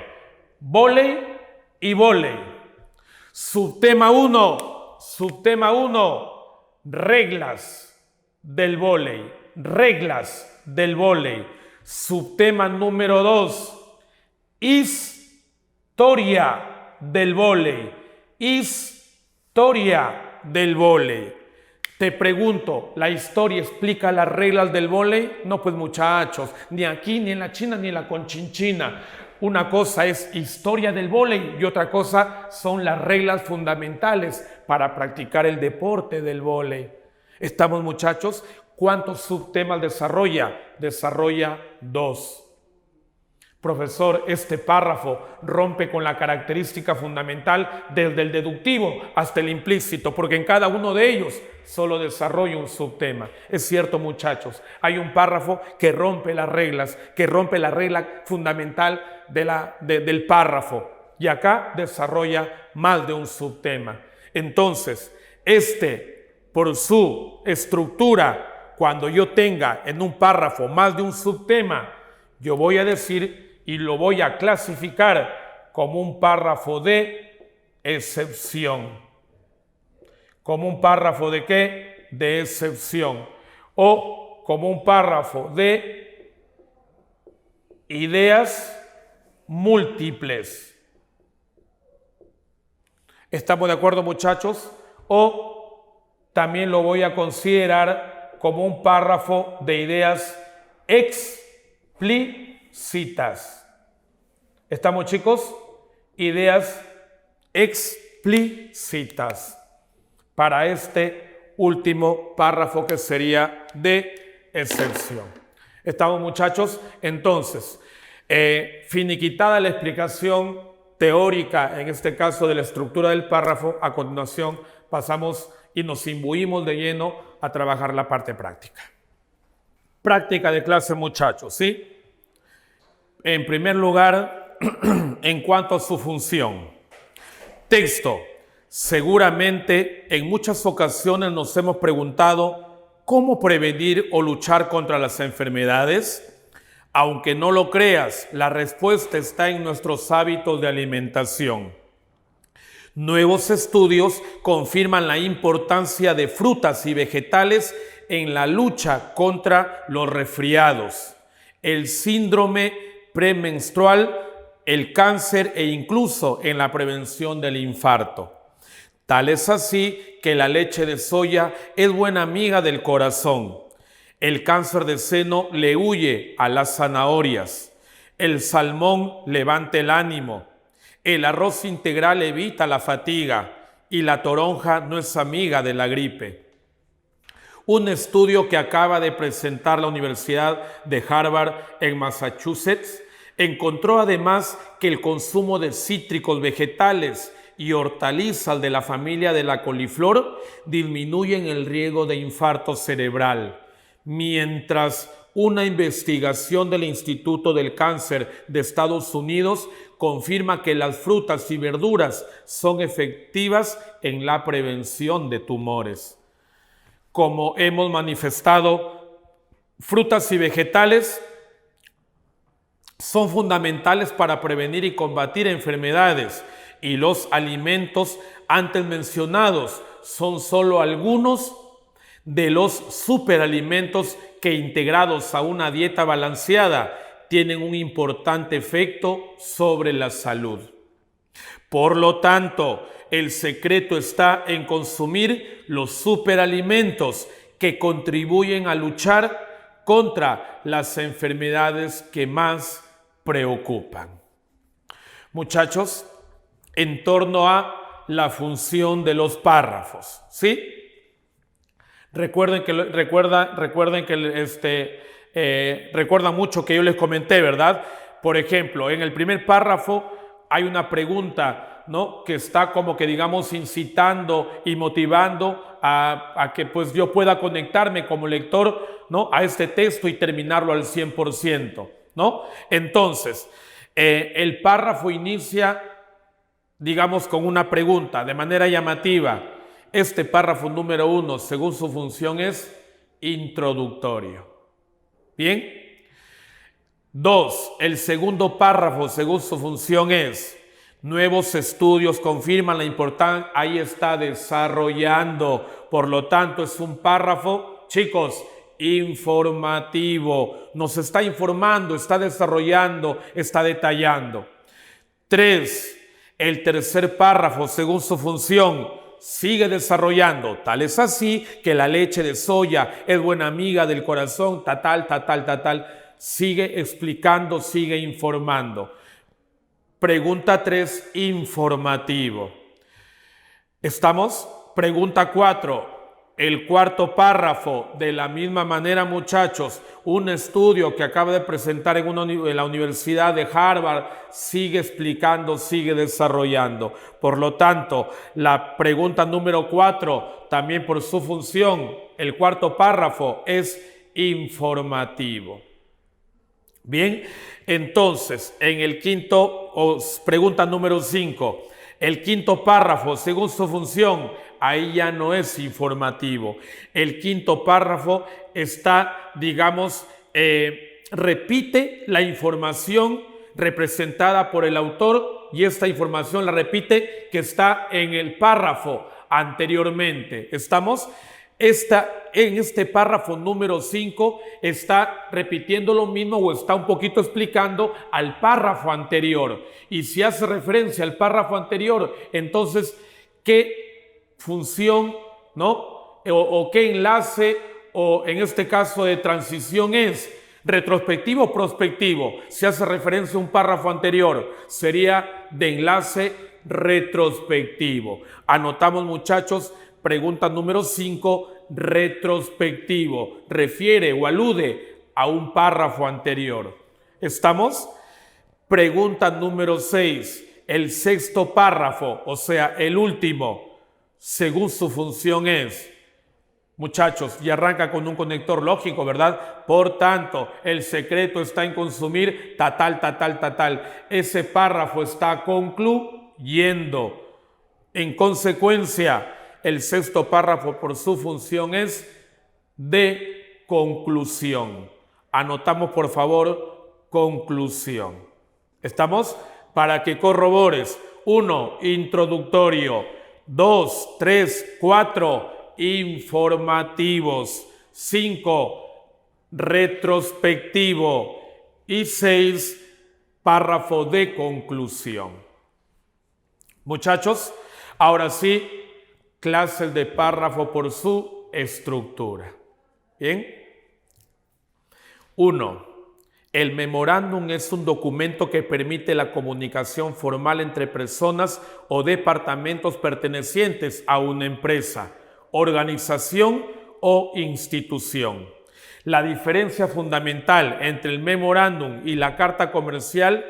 Vóley y vóley. Subtema 1, reglas del vóley, Subtema número 2, historia del vóley, Te pregunto, ¿la historia explica las reglas del vóley? No, pues muchachos, ni aquí, ni en la China, ni en la Conchinchina. Una cosa es historia del vóley y otra cosa son las reglas fundamentales para practicar el deporte del vóley. Estamos, muchachos. ¿Cuántos subtemas desarrolla? Desarrolla 2. Profesor, este párrafo rompe con la característica fundamental desde el deductivo hasta el implícito, porque en cada uno de ellos solo desarrolla un subtema. Es cierto, muchachos, hay un párrafo que rompe las reglas, que rompe la regla fundamental del párrafo, y acá desarrolla más de un subtema. Entonces, por su estructura, cuando yo tenga en un párrafo más de un subtema, yo voy a decir y lo voy a clasificar como un párrafo de excepción. ¿Como un párrafo de qué? De excepción. O como un párrafo de ideas múltiples. ¿Estamos de acuerdo, muchachos? O también lo voy a considerar como un párrafo de ideas explícitas. ¿Estamos, chicos? Ideas explícitas para este último párrafo que sería de excepción. ¿Estamos, muchachos? Entonces, finiquitada la explicación teórica, en este caso de la estructura del párrafo, a continuación pasamos y nos imbuimos de lleno a trabajar la parte práctica. Práctica de clase, muchachos, ¿sí? En primer lugar, en cuanto a su función. Texto. Seguramente en muchas ocasiones nos hemos preguntado cómo prevenir o luchar contra las enfermedades. Aunque no lo creas, la respuesta está en nuestros hábitos de alimentación. Nuevos estudios confirman la importancia de frutas y vegetales en la lucha contra los resfriados, el síndrome premenstrual, el cáncer e incluso en la prevención del infarto. Tal es así que la leche de soya es buena amiga del corazón. El cáncer de seno le huye a las zanahorias. El salmón levanta el ánimo. El arroz integral evita la fatiga y la toronja no es amiga de la gripe. Un estudio que acaba de presentar la Universidad de Harvard en Massachusetts encontró además que el consumo de cítricos vegetales y hortalizas de la familia de la coliflor disminuyen el riesgo de infarto cerebral, mientras una investigación del Instituto del Cáncer de Estados Unidos confirma que las frutas y verduras son efectivas en la prevención de tumores. Como hemos manifestado, frutas y vegetales son fundamentales para prevenir y combatir enfermedades, y los alimentos antes mencionados son solo algunos de los superalimentos que, integrados a una dieta balanceada, tienen un importante efecto sobre la salud. Por lo tanto, el secreto está en consumir los superalimentos que contribuyen a luchar contra las enfermedades que más preocupan. Muchachos, en torno a la función de los párrafos, ¿sí? Recuerdan mucho que yo les comenté, ¿verdad? Por ejemplo, en el primer párrafo hay una pregunta, ¿no?, que está como que, digamos, incitando y motivando a que pues yo pueda conectarme como lector, ¿no?, a este texto y terminarlo al 100%, ¿no? Entonces, el párrafo inicia, digamos, con una pregunta de manera llamativa. Este párrafo número 1, según su función, es introductorio. Bien. 2, el segundo párrafo, según su función, es: nuevos estudios confirman la importancia. Ahí está, desarrollando. Por lo tanto, es un párrafo, chicos, informativo. Nos está informando, está desarrollando, está detallando. 3, el tercer párrafo, según su función, sigue desarrollando. Tal es así que la leche de soya es buena amiga del corazón, tal. Sigue explicando, sigue informando. Pregunta 3, informativo. ¿Estamos? Pregunta 4. el cuarto párrafo, de la misma manera, muchachos, un estudio que acaba de presentar en la Universidad de Harvard sigue explicando, sigue desarrollando. Por lo tanto, la pregunta número 4, también por su función, el cuarto párrafo es informativo. Bien, entonces, en el pregunta número 5, el quinto párrafo, según su función, ahí ya no es informativo. El quinto párrafo está, digamos, repite la información representada por el autor y esta información la repite que está en el párrafo anteriormente. ¿Estamos? En este párrafo número 5 está repitiendo lo mismo o está un poquito explicando al párrafo anterior. Y si hace referencia al párrafo anterior, entonces, ¿qué función, no? O qué enlace, o en este caso de transición es? ¿Retrospectivo o prospectivo? Si hace referencia a un párrafo anterior, sería de enlace retrospectivo. Anotamos, muchachos, pregunta número 5, retrospectivo. Refiere o alude a un párrafo anterior. ¿Estamos? Pregunta número 6, el sexto párrafo, o sea, el último, según su función es, muchachos, y arranca con un conector lógico, ¿verdad? Por tanto, el secreto está en consumir tal. Ese párrafo está concluyendo. En consecuencia, el sexto párrafo por su función es de conclusión. Anotamos, por favor, conclusión. ¿Estamos? Para que corrobores. 1, introductorio. 2, 3, 4, informativos. 5, retrospectivo. Y 6, párrafo de conclusión. Muchachos, ahora sí, clases de párrafo por su estructura. ¿Bien? 1. El memorándum es un documento que permite la comunicación formal entre personas o departamentos pertenecientes a una empresa, organización o institución. La diferencia fundamental entre el memorándum y la carta comercial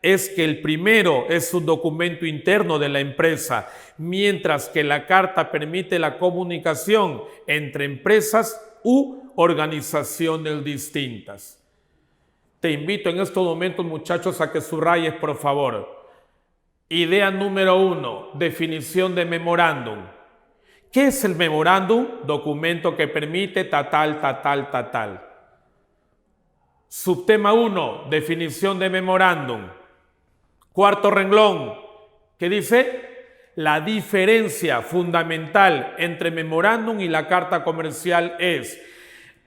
es que el primero es un documento interno de la empresa, mientras que la carta permite la comunicación entre empresas u organizaciones distintas. Te invito en estos momentos, muchachos, a que subrayes, por favor. Idea número 1, definición de memorándum. ¿Qué es el memorándum? Documento que permite tal. Subtema 1, definición de memorándum. Cuarto renglón, ¿qué dice? La diferencia fundamental entre memorándum y la carta comercial es...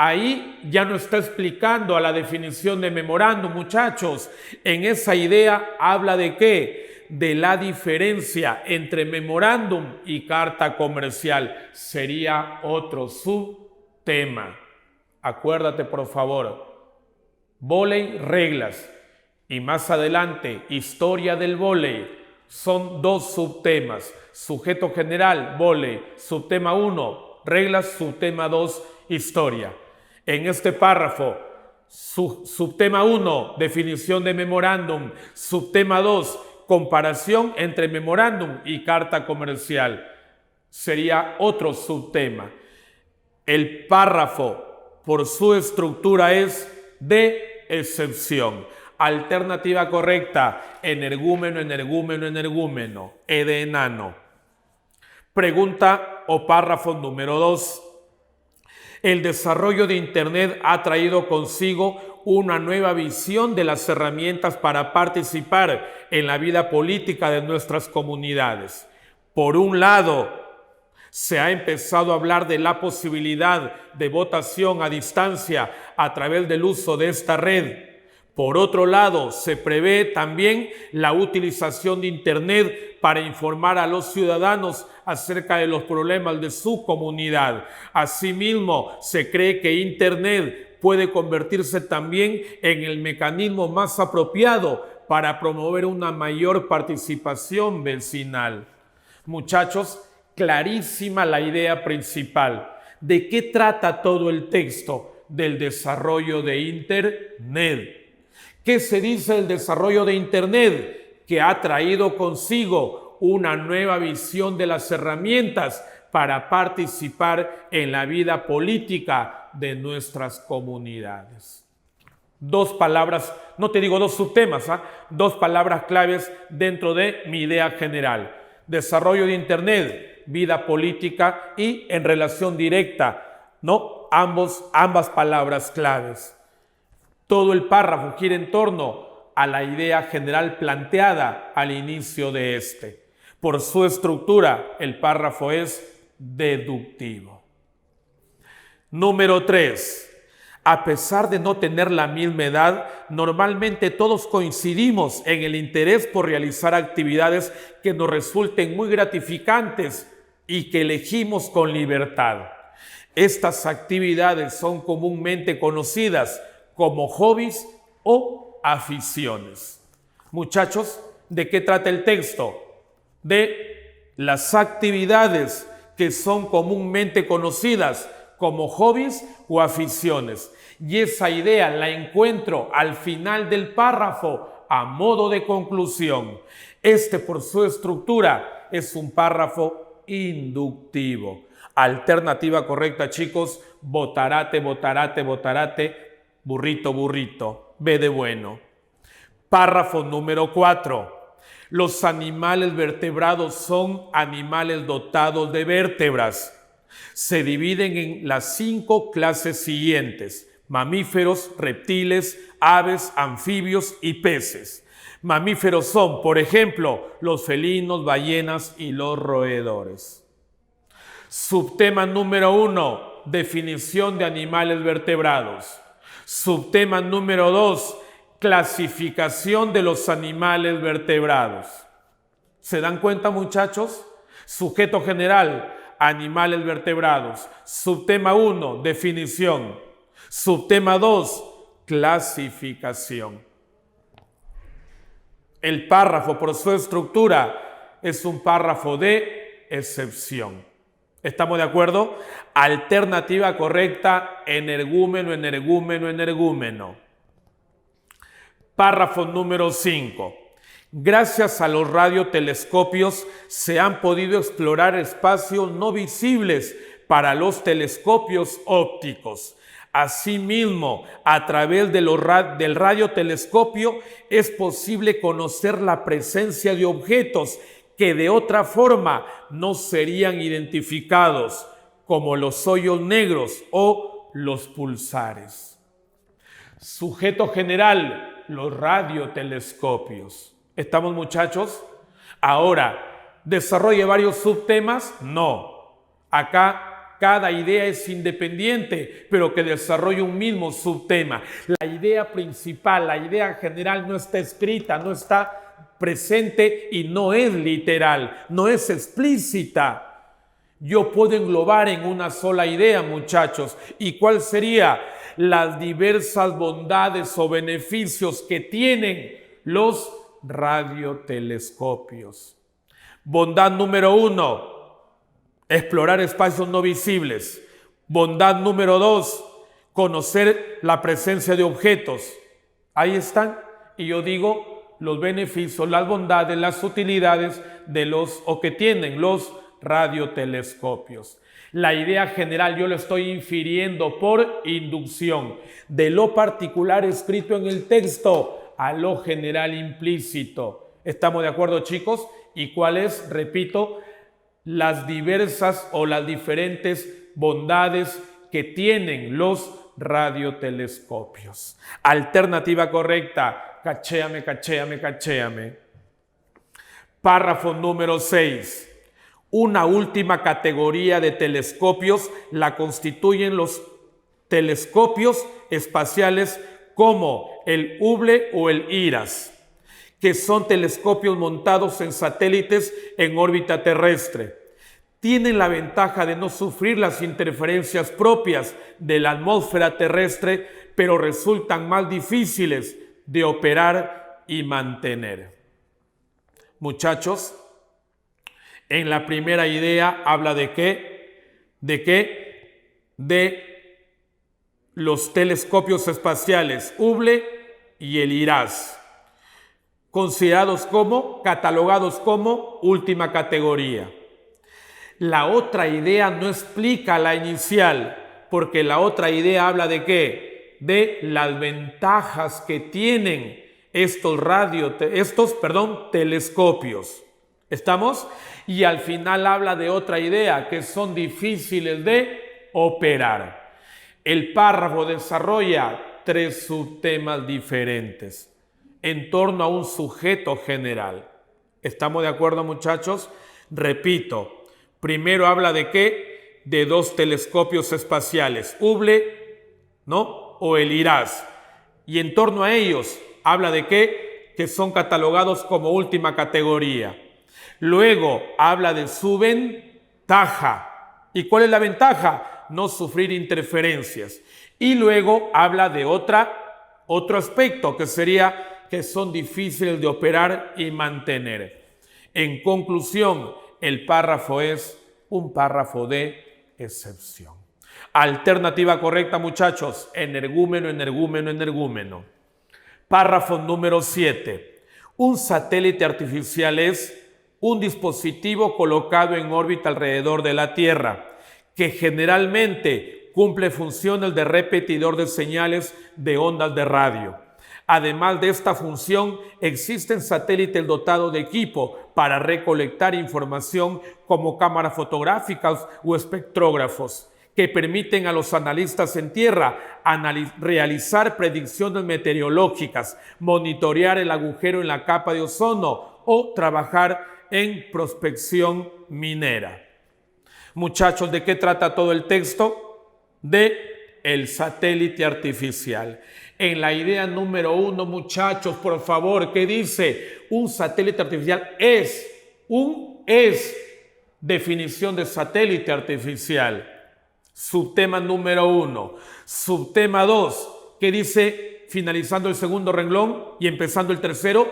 Ahí ya no está explicando a la definición de memorándum, muchachos. En esa idea habla de ¿qué? De la diferencia entre memorándum y carta comercial. Sería otro subtema. Acuérdate, por favor. Vóley, reglas. Y más adelante, historia del vóley. Son 2 subtemas. Sujeto general, vóley. Subtema 1, reglas. Subtema 2, historia. En este párrafo, subtema 1, definición de memorándum. Subtema 2, comparación entre memorándum y carta comercial. Sería otro subtema. El párrafo, por su estructura, es de excepción. Alternativa correcta, energúmeno, E de enano. Pregunta o párrafo número 2. El desarrollo de Internet ha traído consigo una nueva visión de las herramientas para participar en la vida política de nuestras comunidades. Por un lado, se ha empezado a hablar de la posibilidad de votación a distancia a través del uso de esta red. Por otro lado, se prevé también la utilización de Internet para informar a los ciudadanos acerca de los problemas de su comunidad. Asimismo, se cree que Internet puede convertirse también en el mecanismo más apropiado para promover una mayor participación vecinal. Muchachos, clarísima la idea principal. ¿De qué trata todo el texto? Del desarrollo de Internet. ¿Qué se dice del desarrollo de Internet? Que ha traído consigo una nueva visión de las herramientas para participar en la vida política de nuestras comunidades. Dos palabras, no te digo dos subtemas, dos palabras claves dentro de mi idea general. Desarrollo de Internet, vida política y en relación directa, ¿no? Ambas palabras claves. Todo el párrafo gira en torno a la idea general planteada al inicio de este. Por su estructura, el párrafo es deductivo. Número 3. A pesar de no tener la misma edad, normalmente todos coincidimos en el interés por realizar actividades que nos resulten muy gratificantes y que elegimos con libertad. Estas actividades son comúnmente conocidas como hobbies o aficiones. Muchachos, ¿de qué trata el texto? De las actividades que son comúnmente conocidas como hobbies o aficiones. Y esa idea la encuentro al final del párrafo a modo de conclusión. Por su estructura, es un párrafo inductivo. Alternativa correcta, chicos: botarate, botarate, botarate, burrito, burrito. B de bueno. Párrafo número 4. Los animales vertebrados son animales dotados de vértebras. Se dividen en las 5 clases siguientes: mamíferos, reptiles, aves, anfibios y peces. Mamíferos son, por ejemplo, los felinos, ballenas y los roedores. Subtema número 1, definición de animales vertebrados. Subtema número 2, clasificación de los animales vertebrados. ¿Se dan cuenta, muchachos? Sujeto general: animales vertebrados. Subtema 1, definición. Subtema 2, clasificación. El párrafo, por su estructura, es un párrafo de excepción. ¿Estamos de acuerdo? Alternativa correcta: energúmeno, energúmeno, energúmeno. Párrafo número 5. Gracias a los radiotelescopios se han podido explorar espacios no visibles para los telescopios ópticos. Asimismo, a través del radiotelescopio es posible conocer la presencia de objetos que de otra forma no serían identificados, como los hoyos negros o los pulsares. Sujeto general: los radiotelescopios. ¿Estamos, muchachos? Ahora, ¿desarrolle varios subtemas? No. Acá cada idea es independiente, pero que desarrolle un mismo subtema. La idea principal, la idea general no está escrita, no está presente y no es literal, no es explícita. Yo puedo englobar en una sola idea, muchachos. ¿Y cuál sería? Las diversas bondades o beneficios que tienen los radiotelescopios. Bondad número 1, explorar espacios no visibles. Bondad número 2, conocer la presencia de objetos. Ahí están. Y yo digo los beneficios, las bondades, las utilidades que tienen los radiotelescopios. La idea general yo lo estoy infiriendo por inducción de lo particular escrito en el texto a lo general implícito. ¿Estamos de acuerdo, chicos? ¿Y cuáles? Repito, las diversas o las diferentes bondades que tienen los radiotelescopios. Alternativa correcta: cachéame, cachéame, cachéame. Párrafo número 6. Una última categoría de telescopios la constituyen los telescopios espaciales como el Hubble o el IRAS, que son telescopios montados en satélites en órbita terrestre. Tienen la ventaja de no sufrir las interferencias propias de la atmósfera terrestre, pero resultan más difíciles de operar y mantener. Muchachos, en la primera idea habla de qué de los telescopios espaciales Hubble y el IRAS, catalogados como última categoría. La otra idea no explica la inicial, porque la otra idea habla de ¿qué? De las ventajas que tienen estos telescopios. ¿Estamos? Y al final habla de otra idea, que son difíciles de operar. El párrafo desarrolla 3 subtemas diferentes en torno a un sujeto general. ¿Estamos de acuerdo, muchachos? Repito, primero habla de ¿qué? De 2 telescopios espaciales, Hubble, ¿no? O el IRAS. Y en torno a ellos habla de ¿qué? Que son catalogados como última categoría. Luego habla de su ventaja. ¿Y cuál es la ventaja? No sufrir interferencias. Y luego habla de otro aspecto, que sería que son difíciles de operar y mantener. En conclusión, el párrafo es un párrafo de excepción. Alternativa correcta, muchachos: energúmeno, energúmeno, energúmeno. Párrafo número 7. Un satélite artificial es un dispositivo colocado en órbita alrededor de la Tierra, que generalmente cumple funciones de repetidor de señales de ondas de radio. Además de esta función, existen satélites dotados de equipo para recolectar información como cámaras fotográficas o espectrógrafos, que permiten a los analistas en tierra realizar predicciones meteorológicas, monitorear el agujero en la capa de ozono o trabajar en prospección minera. Muchachos, ¿de qué trata todo el texto? De el satélite artificial. En la idea número 1, muchachos, por favor, ¿qué dice? Un satélite artificial es definición de satélite artificial. Subtema número 1. Subtema 2, ¿qué dice? Finalizando el segundo renglón y empezando el tercero,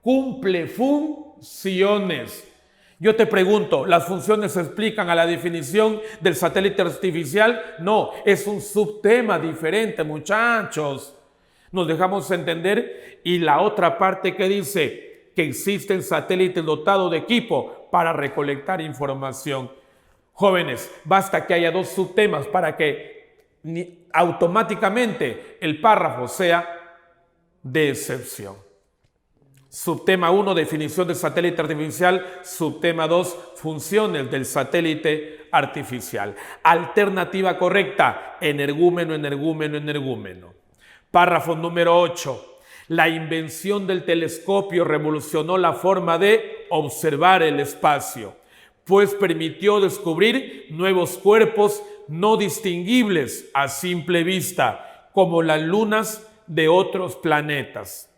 cumple funciones. Yo te pregunto, ¿las funciones se explican a la definición del satélite artificial? No, es un subtema diferente, muchachos. Nos dejamos entender. Y la otra parte que dice que existen satélites dotados de equipo para recolectar información. Jóvenes, basta que haya 2 subtemas para que automáticamente el párrafo sea de excepción. Subtema 1, definición del satélite artificial. Subtema 2, funciones del satélite artificial. Alternativa correcta: energúmeno, energúmeno, energúmeno. Párrafo número 8. La invención del telescopio revolucionó la forma de observar el espacio, pues permitió descubrir nuevos cuerpos no distinguibles a simple vista, como las lunas de otros planetas.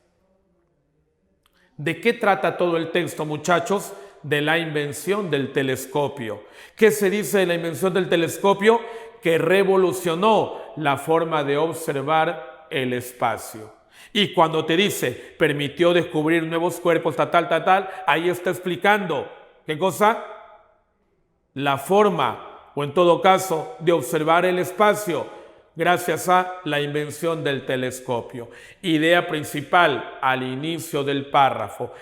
¿De qué trata todo el texto, muchachos? De la invención del telescopio. ¿Qué se dice de la invención del telescopio? Que revolucionó la forma de observar el espacio. Y cuando te dice, permitió descubrir nuevos cuerpos, ahí está explicando, ¿qué cosa? La forma, o en todo caso, de observar el espacio, gracias a la invención del telescopio. Idea principal al inicio del párrafo.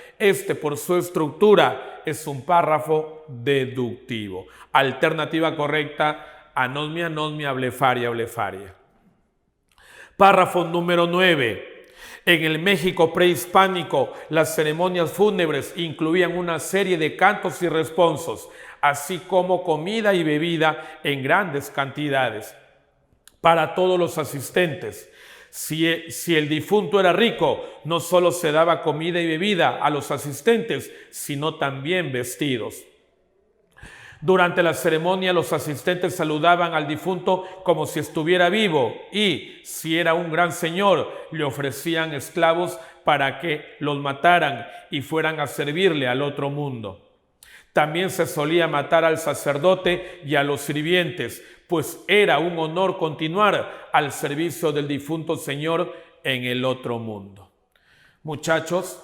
Por su estructura, es un párrafo deductivo. Alternativa correcta: anosmia, anosmia, blefaria, blefaria. Párrafo número 9. En el México prehispánico, las ceremonias fúnebres incluían una serie de cantos y responsos, así como comida y bebida en grandes cantidades para todos los asistentes. Si el difunto era rico, no solo se daba comida y bebida a los asistentes, sino también vestidos. Durante la ceremonia, los asistentes saludaban al difunto como si estuviera vivo y, si era un gran señor, le ofrecían esclavos para que los mataran y fueran a servirle al otro mundo. También se solía matar al sacerdote y a los sirvientes, pues era un honor continuar al servicio del difunto señor en el otro mundo. Muchachos,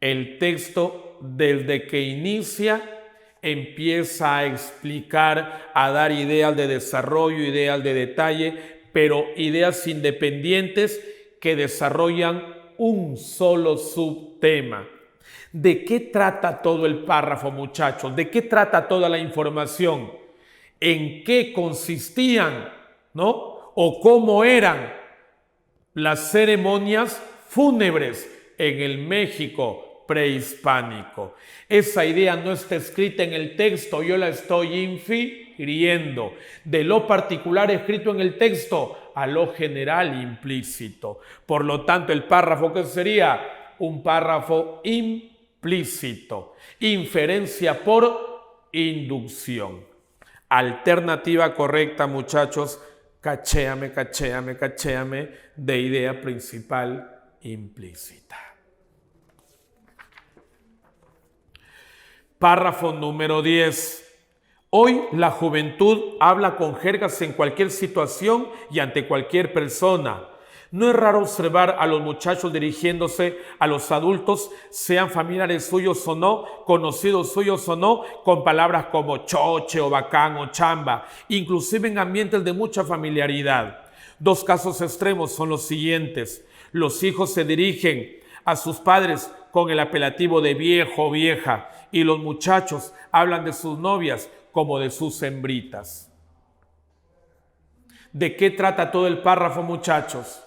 el texto desde que inicia empieza a explicar, a dar ideas de desarrollo, ideas de detalle, pero ideas independientes que desarrollan un solo subtema. ¿De qué trata todo el párrafo, muchachos? ¿De qué trata toda la información? ¿En qué consistían, no? ¿O cómo eran las ceremonias fúnebres en el México prehispánico? Esa idea no está escrita en el texto, yo la estoy infiriendo. De lo particular escrito en el texto a lo general implícito. Por lo tanto, el párrafo, ¿qué sería? Un párrafo implícito. Inferencia por inducción. Alternativa correcta, muchachos, cachéame, de idea principal implícita. Párrafo número 10. Hoy la juventud habla con jergas en cualquier situación y ante cualquier persona. No es raro observar a los muchachos dirigiéndose a los adultos, sean familiares suyos o no, conocidos suyos o no, con palabras como choche o bacán o chamba, inclusive en ambientes de mucha familiaridad. Dos casos extremos son los siguientes. Los hijos se dirigen a sus padres con el apelativo de viejo o vieja y los muchachos hablan de sus novias como de sus hembritas. ¿De qué trata todo el párrafo, muchachos?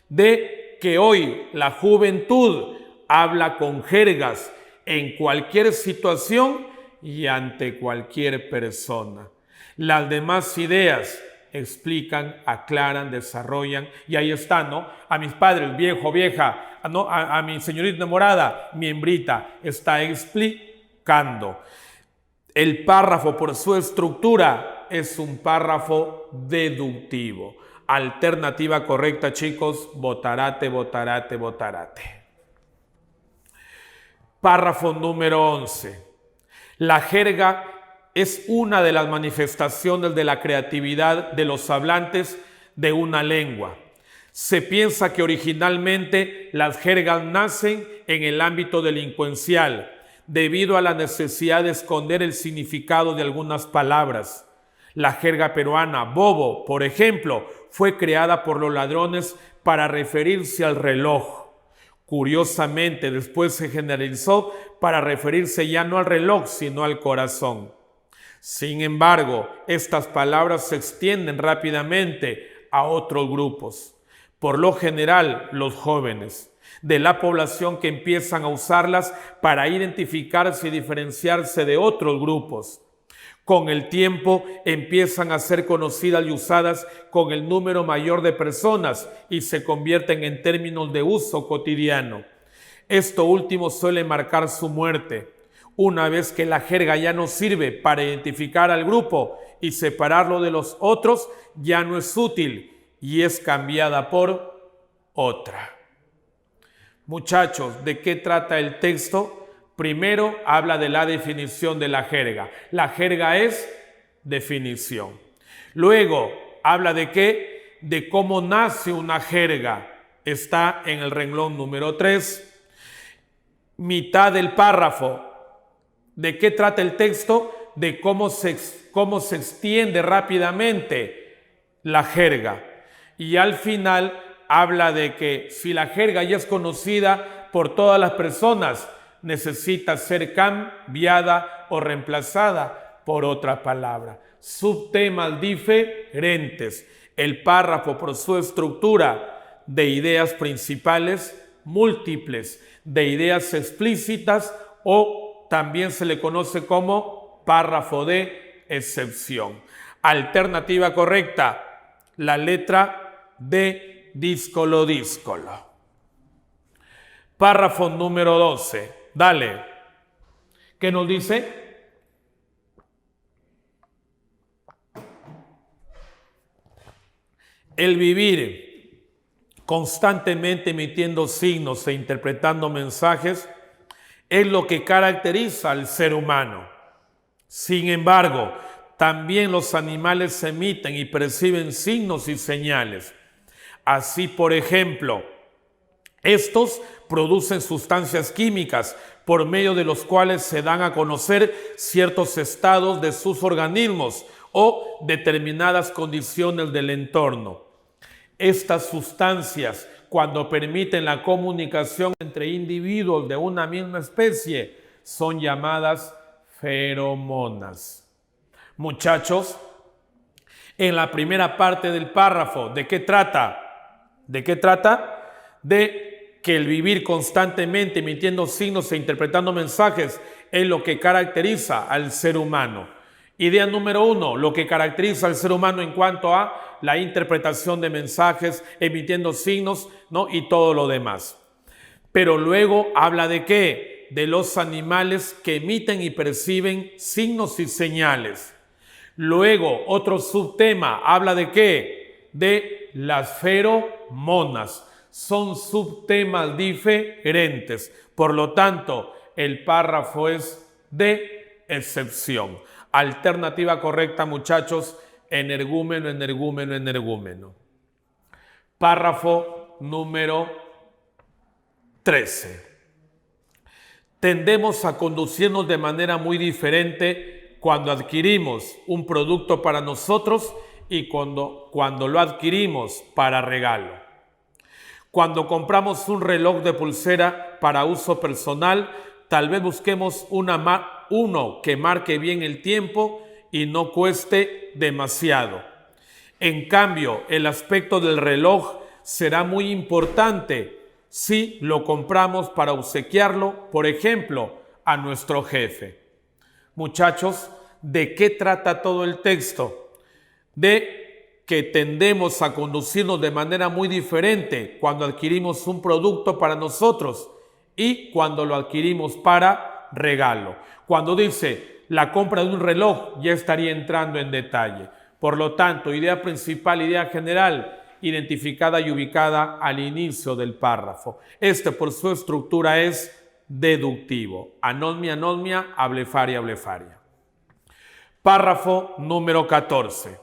De que hoy la juventud habla con jergas en cualquier situación y ante cualquier persona. Las demás ideas explican, aclaran, desarrollan, y ahí está, ¿no? A mis padres, viejo, vieja, ¿no? A mi señorita enamorada, mi hembrita, está explicando. El párrafo, por su estructura, es un párrafo deductivo. Alternativa correcta, chicos, botarate. Párrafo número 11. La jerga es una de las manifestaciones de la creatividad de los hablantes de una lengua. Se piensa que originalmente las jergas nacen en el ámbito delincuencial, debido a la necesidad de esconder el significado de algunas palabras. La jerga peruana, bobo, por ejemplo, fue creada por los ladrones para referirse al reloj. Curiosamente, después se generalizó para referirse ya no al reloj, sino al corazón. Sin embargo, estas palabras se extienden rápidamente a otros grupos. Por lo general, los jóvenes de la población que empiezan a usarlas para identificarse y diferenciarse de otros grupos. Con el tiempo empiezan a ser conocidas y usadas con el número mayor de personas y se convierten en términos de uso cotidiano. Esto último suele marcar su muerte. Una vez que la jerga ya no sirve para identificar al grupo y separarlo de los otros, ya no es útil y es cambiada por otra. Muchachos, ¿de qué trata el texto? Primero habla de la definición de la jerga. La jerga es definición. Luego habla de qué? De cómo nace una jerga. Está en el renglón número 3. Mitad del párrafo. ¿De qué trata el texto? De cómo se extiende rápidamente la jerga. Y al final habla de que si la jerga ya es conocida por todas las personas, necesita ser cambiada o reemplazada por otra palabra. Subtemas diferentes. El párrafo, por su estructura de ideas principales múltiples, de ideas explícitas, o también se le conoce como párrafo de excepción. Alternativa correcta, la letra D, díscolo. Párrafo número 12. Dale. ¿Qué nos dice? El vivir constantemente emitiendo signos e interpretando mensajes es lo que caracteriza al ser humano. Sin embargo, también los animales emiten y perciben signos y señales. Así, por ejemplo, Estos producen sustancias químicas por medio de los cuales se dan a conocer ciertos estados de sus organismos o determinadas condiciones del entorno. Estas sustancias, cuando permiten la comunicación entre individuos de una misma especie, son llamadas feromonas. Muchachos, en la primera parte del párrafo, ¿de qué trata? ¿De qué trata? De que el vivir constantemente emitiendo signos e interpretando mensajes es lo que caracteriza al ser humano. Idea número 1, lo que caracteriza al ser humano en cuanto a la interpretación de mensajes, emitiendo signos, ¿no? Y todo lo demás. Pero luego habla de ¿qué? De los animales que emiten y perciben signos y señales. Luego, otro subtema, habla de ¿qué? De las feromonas. Son subtemas diferentes. Por lo tanto, el párrafo es de excepción. Alternativa correcta, muchachos, energúmeno, energúmeno, energúmeno. Párrafo número 13. Tendemos a conducirnos de manera muy diferente cuando adquirimos un producto para nosotros y cuando lo adquirimos para regalo. Cuando compramos un reloj de pulsera para uso personal, tal vez busquemos uno que marque bien el tiempo y no cueste demasiado. En cambio, el aspecto del reloj será muy importante si lo compramos para obsequiarlo, por ejemplo, a nuestro jefe. Muchachos, ¿de qué trata todo el texto? De que tendemos a conducirnos de manera muy diferente cuando adquirimos un producto para nosotros y cuando lo adquirimos para regalo. Cuando dice la compra de un reloj, ya estaría entrando en detalle. Por lo tanto, idea principal, idea general, identificada y ubicada al inicio del párrafo. Este, por su estructura, es deductivo. Anosmia, anosmia, ablefaria, ablefaria. Párrafo número 14.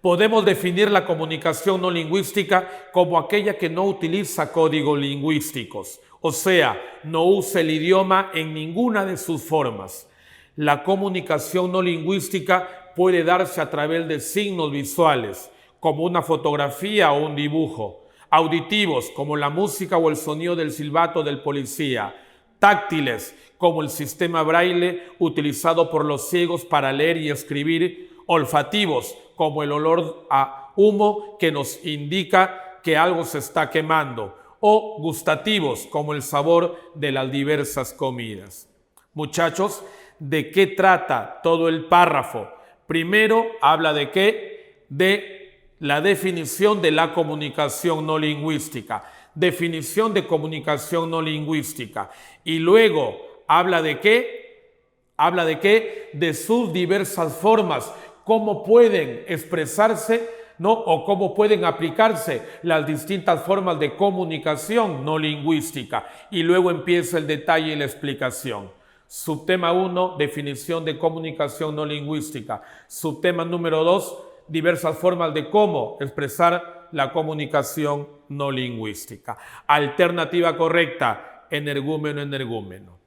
Podemos definir la comunicación no lingüística como aquella que no utiliza códigos lingüísticos, o sea, no usa el idioma en ninguna de sus formas. La comunicación no lingüística puede darse a través de signos visuales, como una fotografía o un dibujo, auditivos, como la música o el sonido del silbato del policía, táctiles, como el sistema braille utilizado por los ciegos para leer y escribir, olfativos, como el olor a humo que nos indica que algo se está quemando, o gustativos, como el sabor de las diversas comidas. Muchachos, ¿de qué trata todo el párrafo? Primero, habla de qué? De la definición de la comunicación no lingüística. Definición de comunicación no lingüística. Y luego, ¿habla de qué? Habla de qué? De sus diversas formas. Cómo pueden expresarse, ¿no? O cómo pueden aplicarse las distintas formas de comunicación no lingüística. Y luego empieza el detalle y la explicación. Subtema 1, definición de comunicación no lingüística. Subtema número 2, diversas formas de cómo expresar la comunicación no lingüística. Alternativa correcta, energúmeno, energúmeno.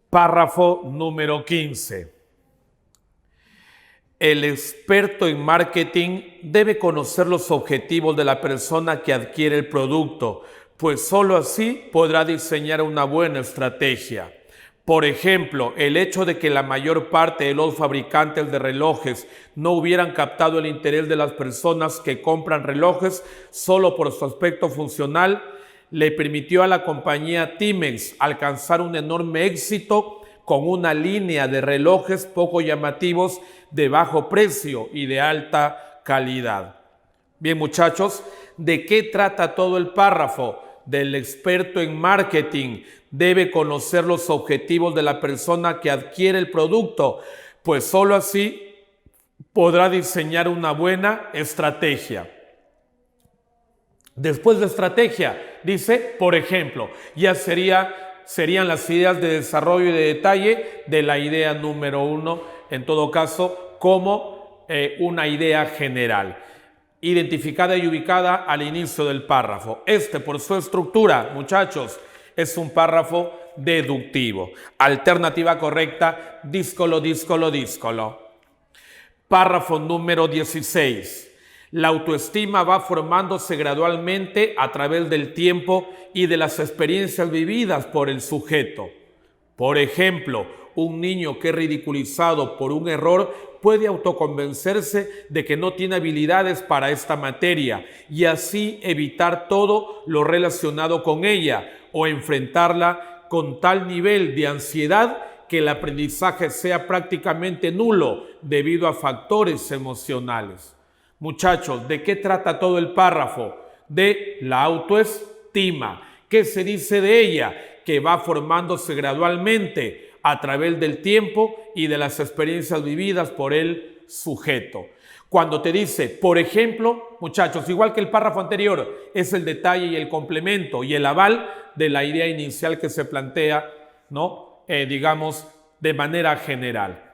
Párrafo número 15. El experto en marketing debe conocer los objetivos de la persona que adquiere el producto, pues sólo así podrá diseñar una buena estrategia. Por ejemplo, el hecho de que la mayor parte de los fabricantes de relojes no hubieran captado el interés de las personas que compran relojes solo por su aspecto funcional, le permitió a la compañía Timex alcanzar un enorme éxito con una línea de relojes poco llamativos, de bajo precio y de alta calidad. Bien, muchachos, ¿de qué trata todo el párrafo? Del experto en marketing debe conocer los objetivos de la persona que adquiere el producto, pues sólo así podrá diseñar una buena estrategia. Después de estrategia, dice, por ejemplo, ya serían las ideas de desarrollo y de detalle de la idea número 1, en todo caso, como una idea general. identificada y ubicada al inicio del párrafo. Este, por su estructura, muchachos, es un párrafo deductivo. Alternativa correcta, díscolo, díscolo, díscolo. Párrafo número 16. La autoestima va formándose gradualmente a través del tiempo y de las experiencias vividas por el sujeto. Por ejemplo, un niño que es ridiculizado por un error puede autoconvencerse de que no tiene habilidades para esta materia y así evitar todo lo relacionado con ella o enfrentarla con tal nivel de ansiedad que el aprendizaje sea prácticamente nulo debido a factores emocionales. Muchachos, ¿de qué trata todo el párrafo? De la autoestima. ¿Qué se dice de ella? Que va formándose gradualmente a través del tiempo y de las experiencias vividas por el sujeto. Cuando te dice, por ejemplo, muchachos, igual que el párrafo anterior, es el detalle y el complemento y el aval de la idea inicial que se plantea, ¿no? Digamos, de manera general.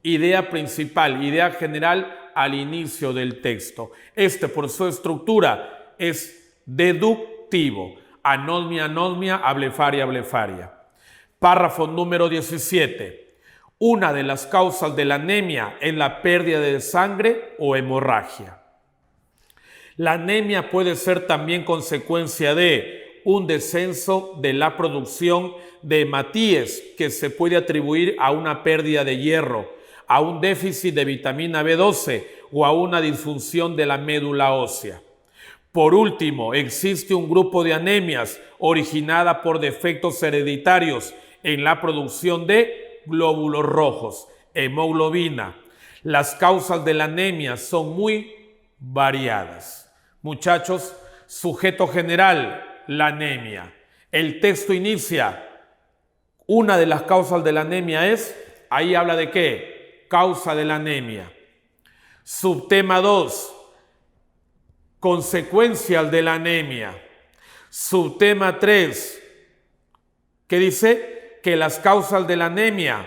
Idea principal, idea general al inicio del texto. Este, por su estructura, es deductivo. Anosmia, anosmia, ablefaria, ablefaria. Párrafo número 17. Una de las causas de la anemia es la pérdida de sangre o hemorragia. La anemia puede ser también consecuencia de un descenso de la producción de hematíes que se puede atribuir a una pérdida de hierro, a un déficit de vitamina B12 o a una disfunción de la médula ósea. Por último, existe un grupo de anemias originada por defectos hereditarios en la producción de glóbulos rojos, hemoglobina. Las causas de la anemia son muy variadas. Muchachos, sujeto general, la anemia. El texto inicia, una de las causas de la anemia es, ahí habla de qué, causa de la anemia. Subtema 2, consecuencias de la anemia. Subtema 3, ¿qué dice? Que las causas de la anemia,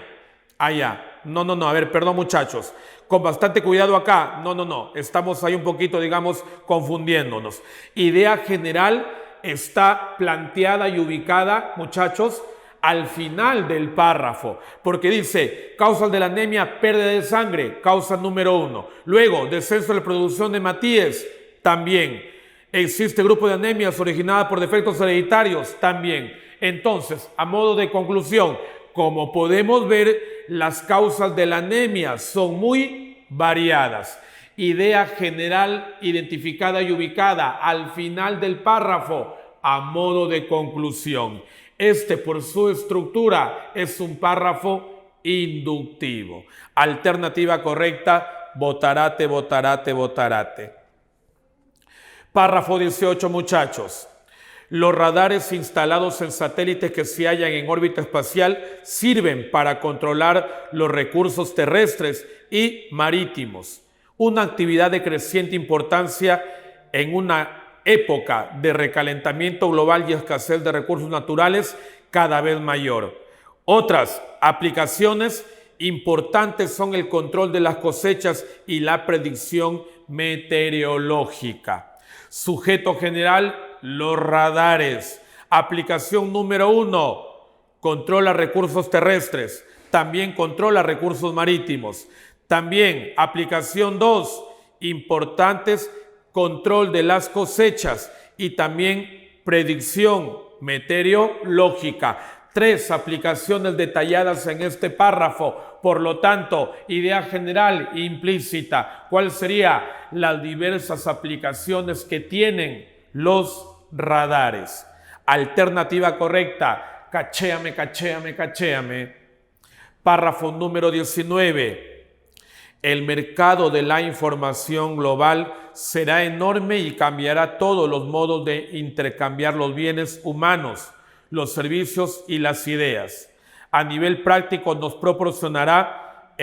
no, a ver, perdón muchachos, con bastante cuidado acá, no, estamos ahí un poquito, digamos, confundiéndonos. Idea general está planteada y ubicada, muchachos, al final del párrafo, porque dice, causas de la anemia, pérdida de sangre, causa número 1. Luego, descenso de la producción de hematíes, también. Existe grupo de anemias originada por defectos hereditarios, también. Entonces, a modo de conclusión, como podemos ver, las causas de la anemia son muy variadas. Idea general identificada y ubicada al final del párrafo a modo de conclusión. Este, por su estructura, es un párrafo inductivo. Alternativa correcta, botarate, botarate, botarate. Párrafo 18, muchachos. Los radares instalados en satélites que se hallan en órbita espacial sirven para controlar los recursos terrestres y marítimos. Una actividad de creciente importancia en una época de recalentamiento global y escasez de recursos naturales cada vez mayor. Otras aplicaciones importantes son el control de las cosechas y la predicción meteorológica. Sujeto general, los radares. Aplicación número 1, controla recursos terrestres. También controla recursos marítimos. También aplicación 2, importantes, control de las cosechas y también predicción meteorológica. 3 aplicaciones detalladas en este párrafo. Por lo tanto, idea general implícita. ¿Cuál sería? Las diversas aplicaciones que tienen los radares. Alternativa correcta. Cachéame, cachéame, cachéame. Párrafo número 19. El mercado de la información global será enorme y cambiará todos los modos de intercambiar los bienes humanos, los servicios y las ideas. A nivel práctico nos proporcionará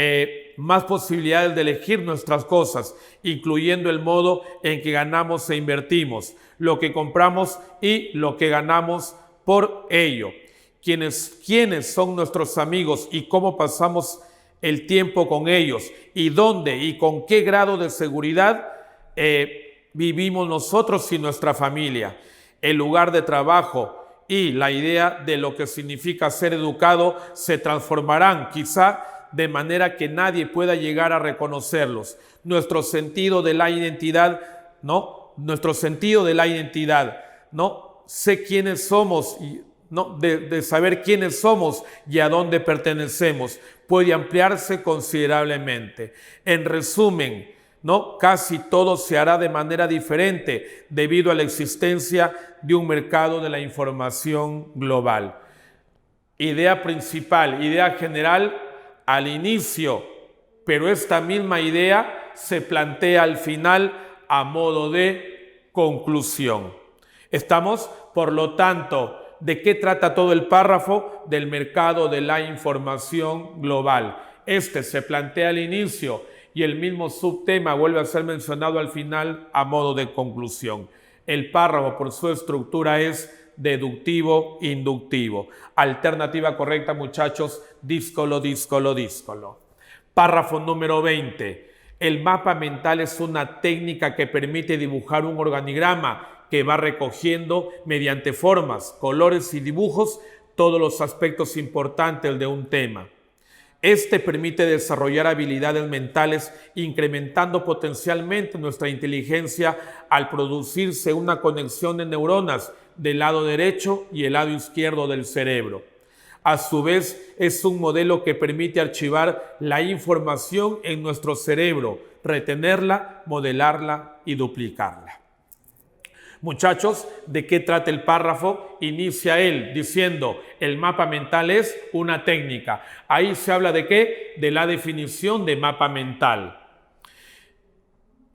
más posibilidades de elegir nuestras cosas, incluyendo el modo en que ganamos e invertimos, lo que compramos y lo que ganamos por ello. ¿Quiénes son nuestros amigos y cómo pasamos el tiempo con ellos y dónde y con qué grado de seguridad vivimos nosotros y nuestra familia, el lugar de trabajo y la idea de lo que significa ser educado se transformarán, quizá de manera que nadie pueda llegar a reconocerlos. Nuestro sentido de la identidad, ¿no? Nuestro sentido de la identidad, ¿no? Sé quiénes somos y ¿no? de saber quiénes somos y a dónde pertenecemos, puede ampliarse considerablemente. En resumen, ¿no? Casi todo se hará de manera diferente debido a la existencia de un mercado de la información global. Idea principal, idea general al inicio, pero esta misma idea se plantea al final a modo de conclusión. Estamos, por lo tanto, ¿de qué trata todo el párrafo? Del mercado de la información global. Este se plantea al inicio y el mismo subtema vuelve a ser mencionado al final a modo de conclusión. El párrafo, por su estructura, es deductivo, inductivo. Alternativa correcta, muchachos, díscolo, díscolo, díscolo. Párrafo número 20. El mapa mental es una técnica que permite dibujar un organigrama que va recogiendo mediante formas, colores y dibujos todos los aspectos importantes de un tema. Este permite desarrollar habilidades mentales, incrementando potencialmente nuestra inteligencia al producirse una conexión de neuronas del lado derecho y el lado izquierdo del cerebro. A su vez, es un modelo que permite archivar la información en nuestro cerebro, retenerla, modelarla y duplicarla. Muchachos, ¿de qué trata el párrafo? Inicia él diciendo, el mapa mental es una técnica. Ahí se habla de ¿qué? De la definición de mapa mental.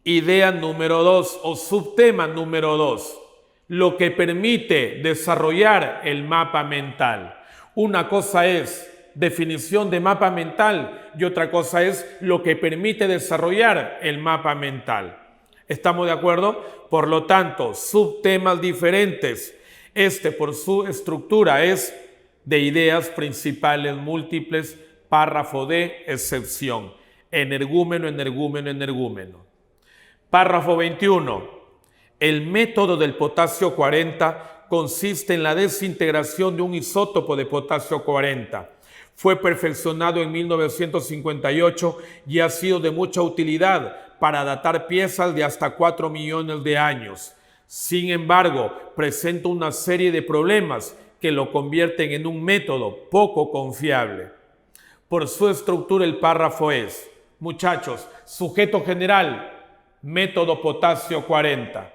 Idea número 2 o subtema número 2, lo que permite desarrollar el mapa mental. Una cosa es definición de mapa mental y otra cosa es lo que permite desarrollar el mapa mental. ¿Estamos de acuerdo? Por lo tanto, subtemas diferentes. Este, por su estructura, es de ideas principales múltiples, párrafo de excepción. Energúmeno, energúmeno, energúmeno. Párrafo 21. El método del potasio 40 consiste en la desintegración de un isótopo de potasio 40. Fue perfeccionado en 1958 y ha sido de mucha utilidad para datar piezas de hasta 4 millones de años. Sin embargo, presenta una serie de problemas que lo convierten en un método poco confiable. Por su estructura, el párrafo es, muchachos, sujeto general, método potasio 40.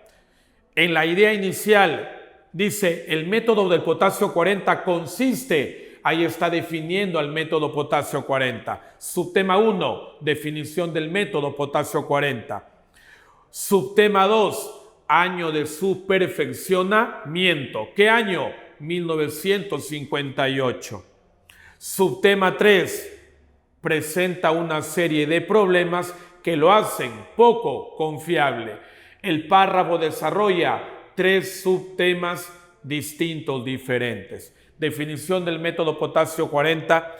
En la idea inicial, dice, el método del potasio 40 consiste, ahí está definiendo al método potasio 40. Subtema 1, definición del método potasio 40. Subtema 2, año de su perfeccionamiento. ¿Qué año? 1958. Subtema 3, presenta una serie de problemas que lo hacen poco confiable. El párrafo desarrolla 3 subtemas distintos, diferentes. Definición del método potasio 40,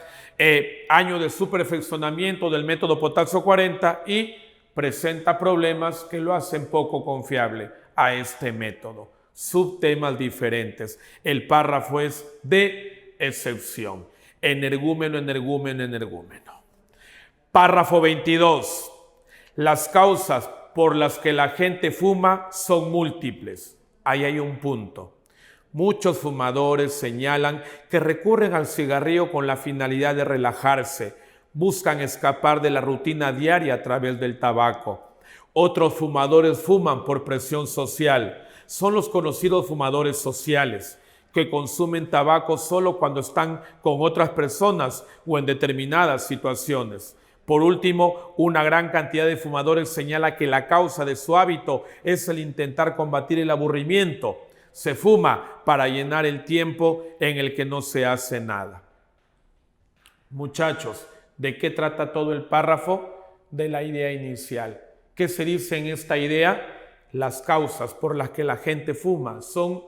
año de su perfeccionamiento del método potasio 40 y presenta problemas que lo hacen poco confiable a este método. Subtemas diferentes. El párrafo es de excepción. Energúmeno, energúmeno, energúmeno. Párrafo 22. Las causas por las que la gente fuma son múltiples. Ahí hay un punto. Muchos fumadores señalan que recurren al cigarrillo con la finalidad de relajarse. Buscan escapar de la rutina diaria a través del tabaco. Otros fumadores fuman por presión social. Son los conocidos fumadores sociales, que consumen tabaco solo cuando están con otras personas o en determinadas situaciones. Por último, una gran cantidad de fumadores señala que la causa de su hábito es el intentar combatir el aburrimiento. Se fuma para llenar el tiempo en el que no se hace nada. Muchachos, ¿de qué trata todo el párrafo? De la idea inicial. ¿Qué se dice en esta idea? Las causas por las que la gente fuma son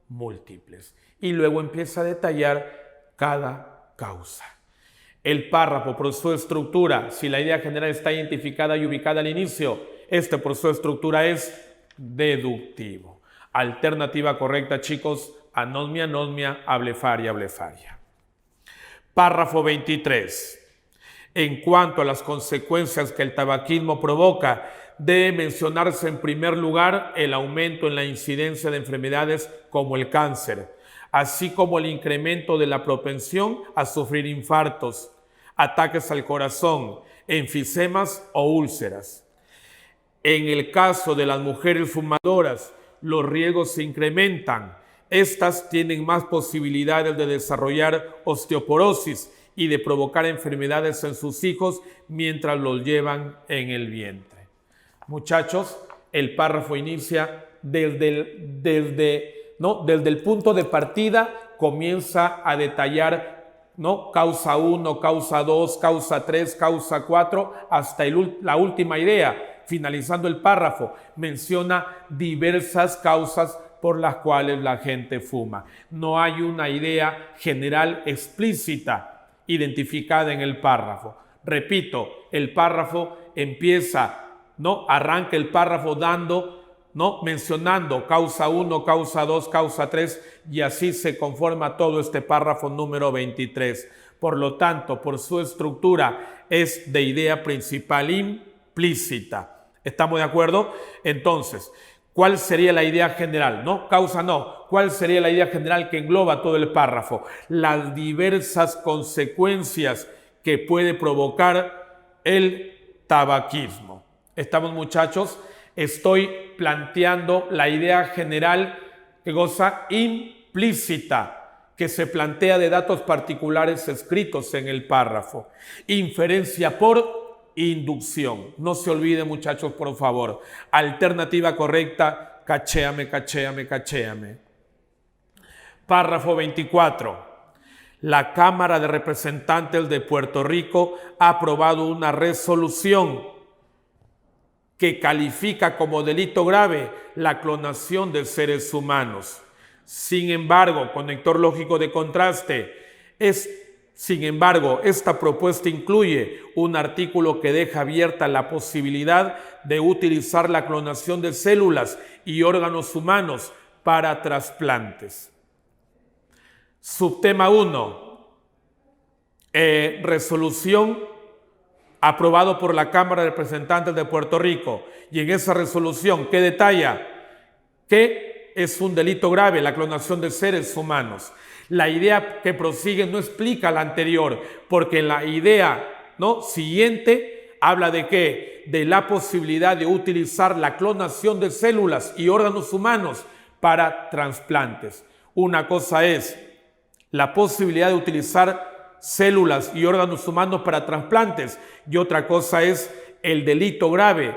múltiples. Y luego empieza a detallar cada causa. El párrafo, por su estructura, si la idea general está identificada y ubicada al inicio, por su estructura es deductivo. Alternativa correcta, chicos, anosmia, anosmia, ablefaria, ablefaria. Párrafo 23. En cuanto a las consecuencias que el tabaquismo provoca, debe mencionarse en primer lugar el aumento en la incidencia de enfermedades como el cáncer, así como el incremento de la propensión a sufrir infartos, ataques al corazón, enfisemas o úlceras. En el caso de las mujeres fumadoras, los riesgos se incrementan. Estas tienen más posibilidades de desarrollar osteoporosis y de provocar enfermedades en sus hijos mientras los llevan en el vientre. Muchachos, el párrafo inicia desde el punto de partida, comienza a detallar, ¿no? Causa 1, causa 2, causa 3, causa 4, hasta la última idea. Finalizando el párrafo, menciona diversas causas por las cuales la gente fuma. No hay una idea general explícita identificada en el párrafo. Repito, el párrafo empieza, ¿no? Arranca el párrafo mencionando causa 1, causa 2, causa 3, y así se conforma todo este párrafo número 23. Por lo tanto, por su estructura, es de idea principal implícita. ¿Estamos de acuerdo? Entonces, ¿cuál sería la idea general? No, causa no. ¿Cuál sería la idea general que engloba todo el párrafo? Las diversas consecuencias que puede provocar el tabaquismo. ¿Estamos, muchachos? Estoy planteando la idea general que goza implícita, que se plantea de datos particulares escritos en el párrafo. Inferencia por inducción. No se olvide, muchachos, por favor. Alternativa correcta, cachéame, cachéame, cachéame. Párrafo 24. La Cámara de Representantes de Puerto Rico ha aprobado una resolución que califica como delito grave la clonación de seres humanos. Sin embargo, conector lógico de contraste, esta propuesta incluye un artículo que deja abierta la posibilidad de utilizar la clonación de células y órganos humanos para trasplantes. Subtema 1. Resolución aprobado por la Cámara de Representantes de Puerto Rico. Y en esa resolución, ¿qué detalla? Que es un delito grave la clonación de seres humanos. La idea que prosigue no explica la anterior, porque la idea, ¿no?, siguiente habla de ¿qué? De la posibilidad de utilizar la clonación de células y órganos humanos para trasplantes. Una cosa es la posibilidad de utilizar células y órganos humanos para trasplantes, y otra cosa es el delito grave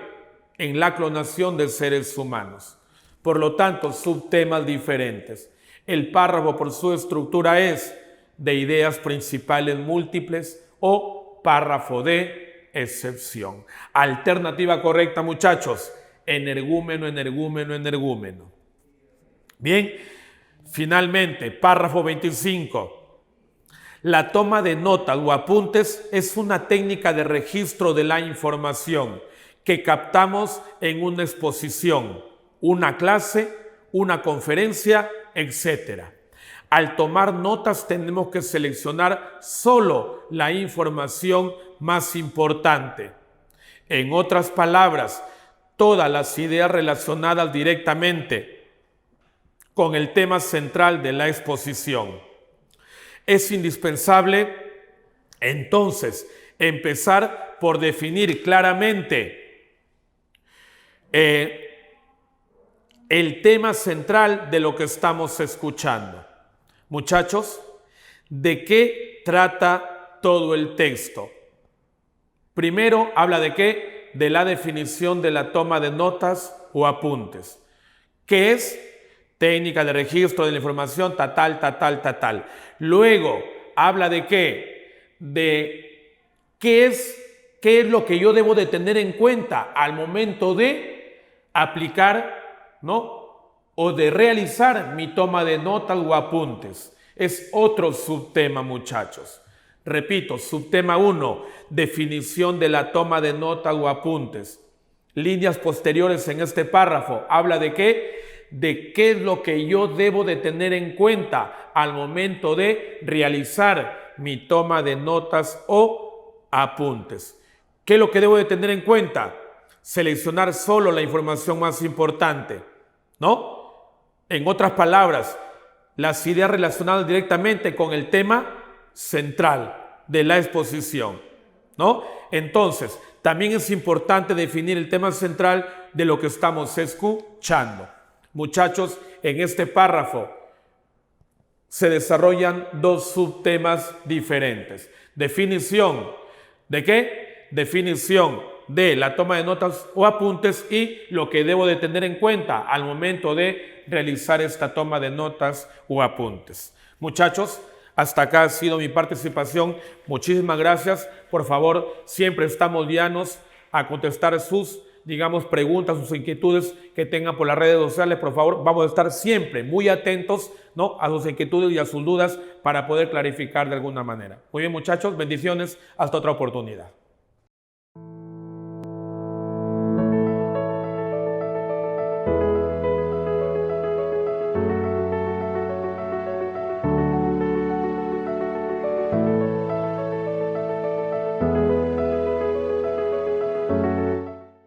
en la clonación de seres humanos. Por lo tanto, subtemas diferentes. El párrafo, por su estructura, es de ideas principales múltiples o párrafo de excepción. Alternativa correcta, muchachos, energúmeno, energúmeno, energúmeno. Bien, finalmente, párrafo 25. La toma de notas o apuntes es una técnica de registro de la información que captamos en una exposición, una clase, una conferencia, etc. Al tomar notas tenemos que seleccionar solo la información más importante. En otras palabras, todas las ideas relacionadas directamente con el tema central de la exposición. Es indispensable, entonces, empezar por definir claramente el tema central de lo que estamos escuchando. Muchachos, ¿de qué trata todo el texto? Primero, habla de qué? De la definición de la toma de notas o apuntes. ¿Qué es? Técnica de registro de la información, tal. Luego, habla de qué? De qué es lo que yo debo de tener en cuenta al momento de aplicar, ¿no?, o de realizar mi toma de notas o apuntes. Es otro subtema, muchachos. Repito, subtema 1, definición de la toma de notas o apuntes. líneas posteriores en este párrafo. ¿Habla de qué? De qué es lo que yo debo de tener en cuenta al momento de realizar mi toma de notas o apuntes. ¿Qué es lo que debo de tener en cuenta? Seleccionar solo la información más importante, ¿no? En otras palabras, las ideas relacionadas directamente con el tema central de la exposición, ¿no? Entonces, también es importante definir el tema central de lo que estamos escuchando. Muchachos, en este párrafo se desarrollan dos subtemas diferentes. Definición ¿de qué? Definición de la toma de notas o apuntes y lo que debo de tener en cuenta al momento de realizar esta toma de notas o apuntes. Muchachos, hasta acá ha sido mi participación. Muchísimas gracias. Por favor, siempre estamos llanos a contestar sus, preguntas, sus inquietudes que tengan por las redes sociales. Por favor, vamos a estar siempre muy atentos, ¿no?, a sus inquietudes y a sus dudas para poder clarificar de alguna manera. Muy bien, muchachos, bendiciones. Hasta otra oportunidad.